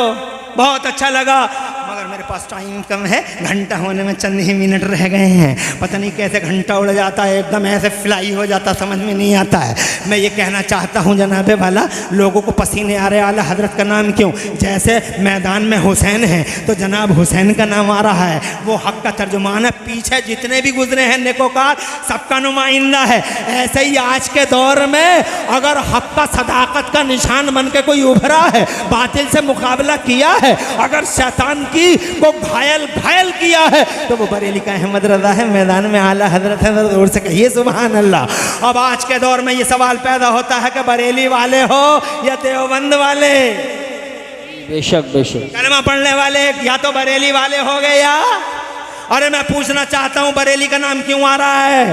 बहुत अच्छा लगा। मगर मेरे पास टाइम कम है, घंटा होने में चंद ही मिनट रह गए हैं। पता नहीं कैसे घंटा उड़ जाता है, एकदम ऐसे फ्लाई हो जाता, समझ में नहीं आता है। मैं ये कहना चाहता हूँ जनाबे वाला, लोगों को पसीने आ रहे आला हजरत का नाम क्यों? जैसे मैदान में हुसैन है तो जनाब हुसैन का नाम आ रहा है, वो हक का तर्जुमान है। पीछे जितने भी गुजरे हैं नेकोकार, सबका नुमाइंदा है। ऐसे ही आज के दौर में अगर हक का सदाकत का निशान बन के कोई उभरा है, बातिल से मुकाबला किया है, अगर शैतान की को घायल किया है, तो वो बरेली का अहमद रजा है, मैदान में आला हजरत है। जोर से कहिए सुभान अल्लाह। अब आज के दौर में ये सवाल पैदा होता है कि बरेली वाले हो या देवबंद वाले, बेशक बेशक कलमा पढ़ने वाले या तो बरेली वाले हो गए या। अरे मैं पूछना चाहता हूं बरेली का नाम क्यों आ रहा है?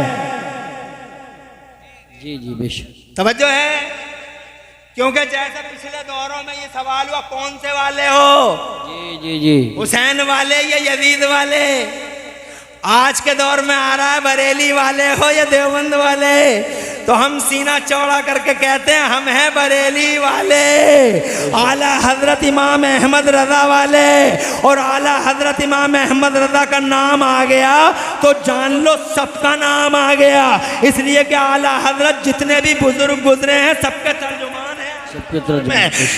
जी जी बेशक तवज्जो है, क्योंकि जैसे पिछले दौरों में ये सवाल हुआ कौन से वाले हो, जी जी जी हुसैन वाले या यजीद वाले। आज के दौर में आ रहा है बरेली वाले हो या देवबंद वाले। तो हम सीना चौड़ा करके कहते हैं हम हैं बरेली वाले, आला हजरत इमाम अहमद रजा वाले। और आला हजरत इमाम अहमद रजा का नाम आ गया तो जान लो सबका नाम आ गया। इसलिए कि आला हजरत जितने भी बुजुर्ग गुजरे हैं सबके तर्जुमान हैं।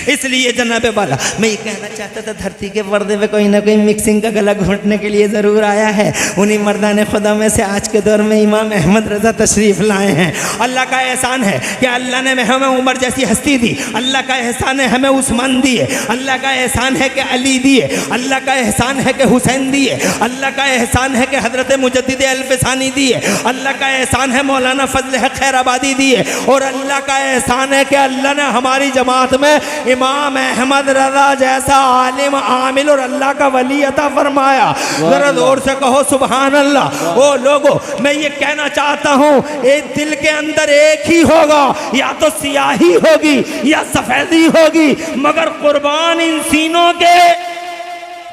इसलिए जनाबे वाला मैं ये कहना चाहता था, धरती के पर्दे पे कोई ना कोई मिक्सिंग का गला घोंटने के लिए ज़रूर आया है। उन्हीं मर्दाने खुदा में से आज के दौर में इमाम अहमद रजा तशरीफ़ लाए हैं। अल्लाह का एहसान है कि अल्लाह ने हमें उमर जैसी हस्ती दी, अल्लाह का एहसान है हमें उस्मान दिए, अल्लाह का एहसान है कि अली दिए, अल्लाह का एहसान है कि हुसैन दिए, अल्लाह का एहसान है कि हज़रत मुजद्दिद अल्फसानी दिए, अल्लाह का एहसान है मौलाना फजल हक खैराबादी दिए, और अल्लाह का एहसान है कि अल्लाह ने हमारी जमात में इमाम अहमद रजा जैसा आलिम आमिल और अल्लाह का वली अता फरमाया। जरा जोर से कहो सुभान अल्लाह। ओ लोगो, मैं ये कहना चाहता हूँ एक दिल के अंदर एक ही होगा, या तो सियाही होगी या सफेदी होगी, मगर कुर्बान इन सीनों के,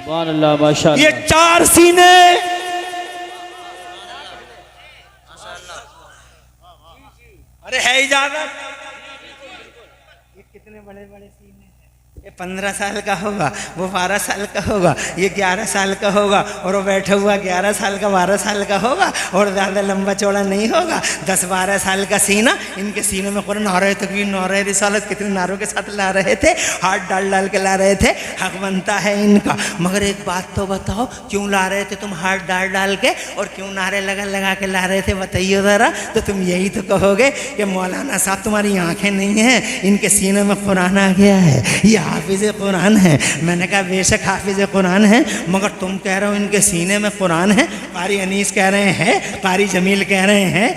सुभान अल्लाह माशाअल्लाह, ये चार सीने। अरे है इजाजत? कितने बड़े बड़े सीने हैं। ये 15 साल का होगा, वो 12 साल का होगा, ये 11 साल का होगा, और वो बैठा हुआ 11 साल का 12 साल का होगा, और ज़्यादा लंबा चौड़ा नहीं होगा। 10-12 साल का सीना, इनके सीने में कुरान नारे तकबीर नारे रिसालत कितने नारों के साथ ला रहे थे, हाथ डाल डाल के ला रहे थे। हक बनता है इनका, मगर एक बात तो बताओ, क्यों ला रहे थे तुम हाथ डाल डाल के, और क्यों नारे लगा लगा के ला रहे थे? बताइए ज़रा। तो तुम यही तो कहोगे कि मौलाना साहब तुम्हारी आँखें नहीं हैं, इनके सीने में कुरान आ गया है, ये हाफिज़ कुरान है। मैंने कहा बेशक हाफिज़ कुरान है, मगर तुम कह रहे हो इनके सीने में कुरान है। कारी अनीस कह रहे हैं, कारी जमील कह रहे हैं,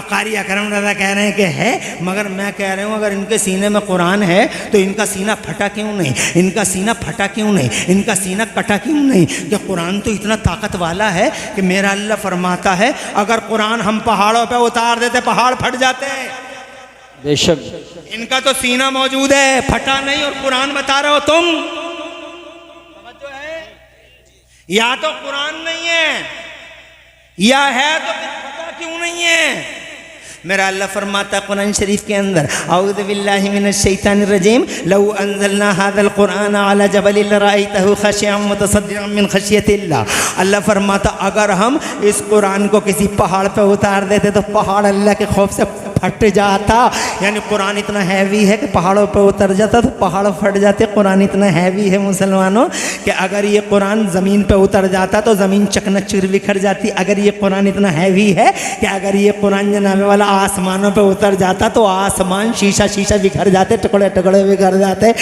कारी अकरम रज़ा कह रहे हैं कि है, मगर मैं कह रहा हूँ अगर इनके सीने में कुरान है तो इनका सीना फटा क्यों नहीं? इनका सीना फटा क्यों नहीं? इनका सीना कटा क्यों नहीं? कि कुरान तो इतना ताकत वाला है कि मेरा अल्लाह फरमाता है अगर कुरान हम पहाड़ों पर उतार देते पहाड़ फट जाते। बेशक इनका तो सीना मौजूद है, फटा नहीं, और कुरान बता रहे हो तुम। समझो है, या तो कुरान नहीं है, या है तो फटा क्यों नहीं है? मेरा अल्लाह फरमाता कुरान शरीफ के अंदर, औज़ु बिल्लाहि मिनश शैतानिर रजीम, लौ अंज़लना हाज़ल कुरान अला जबलिन लरअयतहु खशिअम मुतसद्दिअम मिन खशियतिल्लाह। अल्लाह फरमाता अगर हम इस कुरान को किसी पहाड़ पे उतार देते तो पहाड़ अल्लाह के खौफ से फट जाता। यानी कुरान इतना हैवी है कि पहाड़ों पे उतर जाता तो पहाड़ फट जाते। कुरान इतना हैवी है मुसलमानों कि अगर ये कुरान ज़मीन पे उतर जाता तो ज़मीन चकनाचूर बिखर जाती। अगर ये कुरान इतना हैवी है कि अगर ये कुरान जनाबे वाला आसमानों पे उतर जाता तो आसमान शीशा शीशा बिखर जाते, टुकड़े टुकड़े बिखर जाते,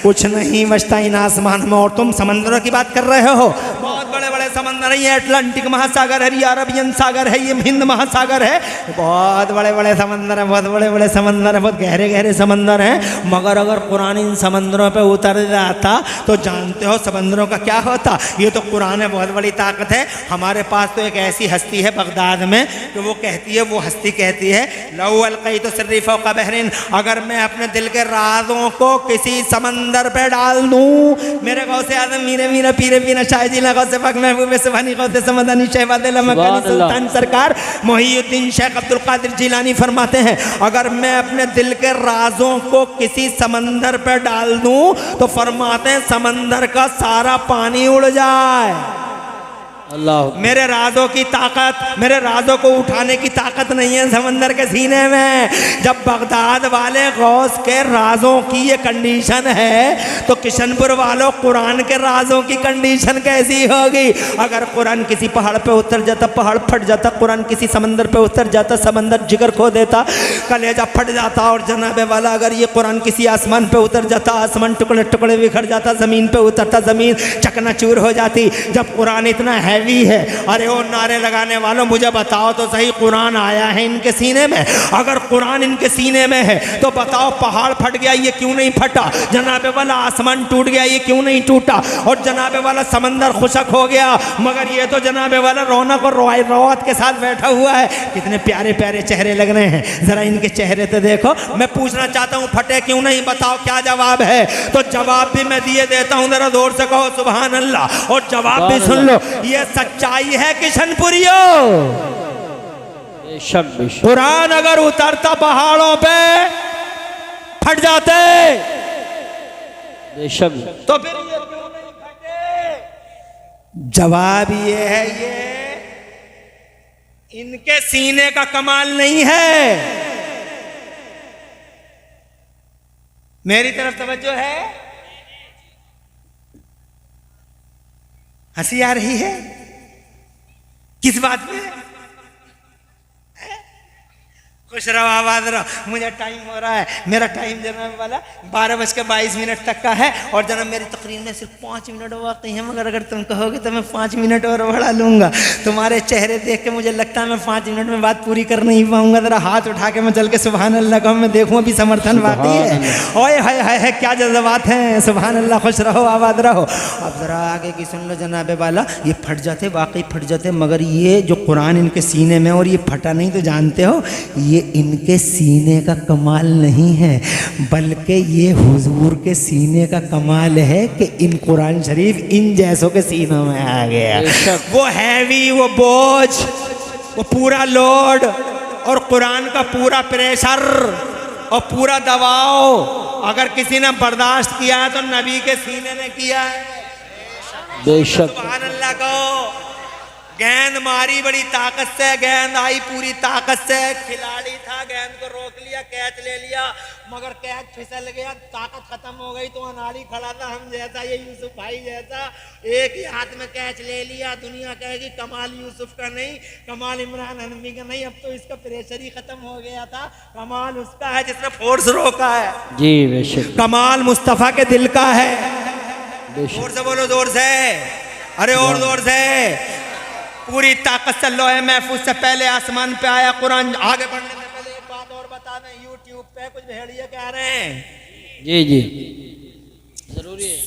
कुछ नहीं बचता इन आसमान में। और तुम समंदरों की बात कर रहे हो, बहुत बड़े बड़े समंदर है, ये अटलांटिक महासागर है, ये अरबियन सागर है, ये हिंद महासागर है, बहुत बड़े बड़े समंदर हैं, बहुत बड़े बड़े समंदर हैं, बहुत गहरे गहरे समंदर हैं। मगर अगर कुरान इन समंदरों पे उतर जाता तो जानते हो समंदरों का क्या होता? ये तो कुरान है, बहुत बड़ी ताकत है। हमारे पास तो एक ऐसी हस्ती है बगदाद में कि वो कहती है, वो हस्ती कहती है लौ अलक़ैतु सिर्री फ़ौक़ बहरिन, अगर मैं अपने दिल के राज़ों को किसी समंदर पे डाल दूँ, मेरे गौसे आज़म मीरे मीरा पीरे पीना शाह जिला गौसे पाक महबूब बाबू बेसवानी गौसे समदानी शहबाद मकानी सुल्तान सरकार मोहिउद्दीन शेख अब्दुल कादिर जिलानी फरमाते हैं, अगर मैं अपने दिल के राजों को किसी समंदर पर डाल दूं तो फरमाते हैं समंदर का सारा पानी उड़ जाए। अल्लाह। मेरे राजों की ताकत, मेरे राजों को उठाने की ताकत नहीं है समंदर के सीने में। जब बगदाद वाले गौस के राजों की ये कंडीशन है तो किशनपुर वालों कुरान के राजों की कंडीशन कैसी होगी। अगर कुरान किसी पहाड़ पे उतर जाता, पहाड़ फट जाता, कुरान किसी समंदर पे उतर जाता, समंदर जिगर खो देता, कलेजा फट जाता। और जनाबे वाला अगर ये कुरान किसी आसमान पे उतर जाता, आसमान टुकड़े टुकड़े बिखर जाता, ज़मीन पे उतरता, ज़मीन चकनाचूर हो जाती। जब कुरान इतना हैवी है, अरे ओ नारे लगाने वालों मुझे बताओ तो सही, कुरान आया है इनके सीने में? अगर कुरान इनके सीने में है तो बताओ पहाड़ फट गया ये क्यों नहीं फटा, जनाबे वाला आसमान टूट गया ये क्यों नहीं टूटा, और जनाबे वाला समंदर खुशक हो गया मगर ये तो जनाबे वाला रौनक और रौत के साथ बैठा हुआ है। कितने प्यारे प्यारे चेहरे लग रहे हैं, जरा इनके चेहरे तो देखो। मैं पूछना चाहता हूँ फटे क्यों नहीं, बताओ क्या जवाब है? तो जवाब भी मैं दिए देता हूँ, जरा जोर से कहो सुभान अल्लाह, और जवाब भी सुन लो। ये सच्चाई है किशनपुरियो। कुरान अगर उतरता पहाड़ों पे फट जाते बेशक, तो फिर ये क्यों नहीं फटे? जवाब ये है, ये इनके सीने का कमाल नहीं है। मेरी तरफ तवज्जो है? हंसी आ रही है किस बात पे? खुश रहो, आबाद रहो। मुझे टाइम हो रहा है, मेरा टाइम जनाब वाला 12:22 तक का है और जनाब मेरी तकरीर में सिर्फ 5 मिनट बाकी हैं, मगर अगर तुम कहोगे तो मैं 5 मिनट और बढ़ा लूँगा। तुम्हारे चेहरे देख के मुझे लगता है मैं 5 मिनट में बात पूरी कर नहीं पाऊँगा। ज़रा हाथ उठा के मैं चल के सुभान अल्लाह कहूँ, मैं देखूँ अभी समर्थन बाकी है। ओए हाय हाय है, क्या जज्बात हैं, सुभान अल्लाह। खुश रहो, आबाद रहो। अब ज़रा आगे की सुन लो जनाबे वाला, ये फट जाते, वाकई फट जाते, मगर ये जो कुरान इनके सीने में और ये फटा नहीं, तो जानते हो ये इनके सीने का कमाल नहीं है, बल्कि ये हुजूर के सीने का कमाल है कि इन कुरान शरीफ इन जैसों के सीनों में आ गया। वो हैवी, वो बोझ, वो पूरा लोड और कुरान का पूरा प्रेशर और पूरा दबाव अगर किसी ने बर्दाश्त किया है तो नबी के सीने ने किया है। बेशक। सुभान अल्लाह को। गेंद मारी बड़ी ताकत से, गेंद आई पूरी ताकत से, खिलाड़ी था, गेंद को रोक लिया, कैच ले लिया, मगर कैच फिसल गया, ताकत खत्म हो गई। तो अनाड़ी खड़ा था हम जैसा, ये यूसुफ भाई जैसा, एक ही हाथ में कैच ले लिया। दुनिया कहेगी कमाल यूसुफ का नहीं, कमाल इमरान हनफी का नहीं, अब तो इसका प्रेशर ही खत्म हो गया था। कमाल उसका है जिसने फोर्स रोका है जी। बेशक। कमाल मुस्तफा के दिल का है। जोर से बोलो, जोर से, अरे और जोर से। पूरी ताकत से लोहे महफूज से पहले आसमान पे आया कुरान। आगे बढ़ने से पहले एक बात और बता दें, यूट्यूब पे कुछ भेड़िए कह रहे हैं जी जी, जरूरी है।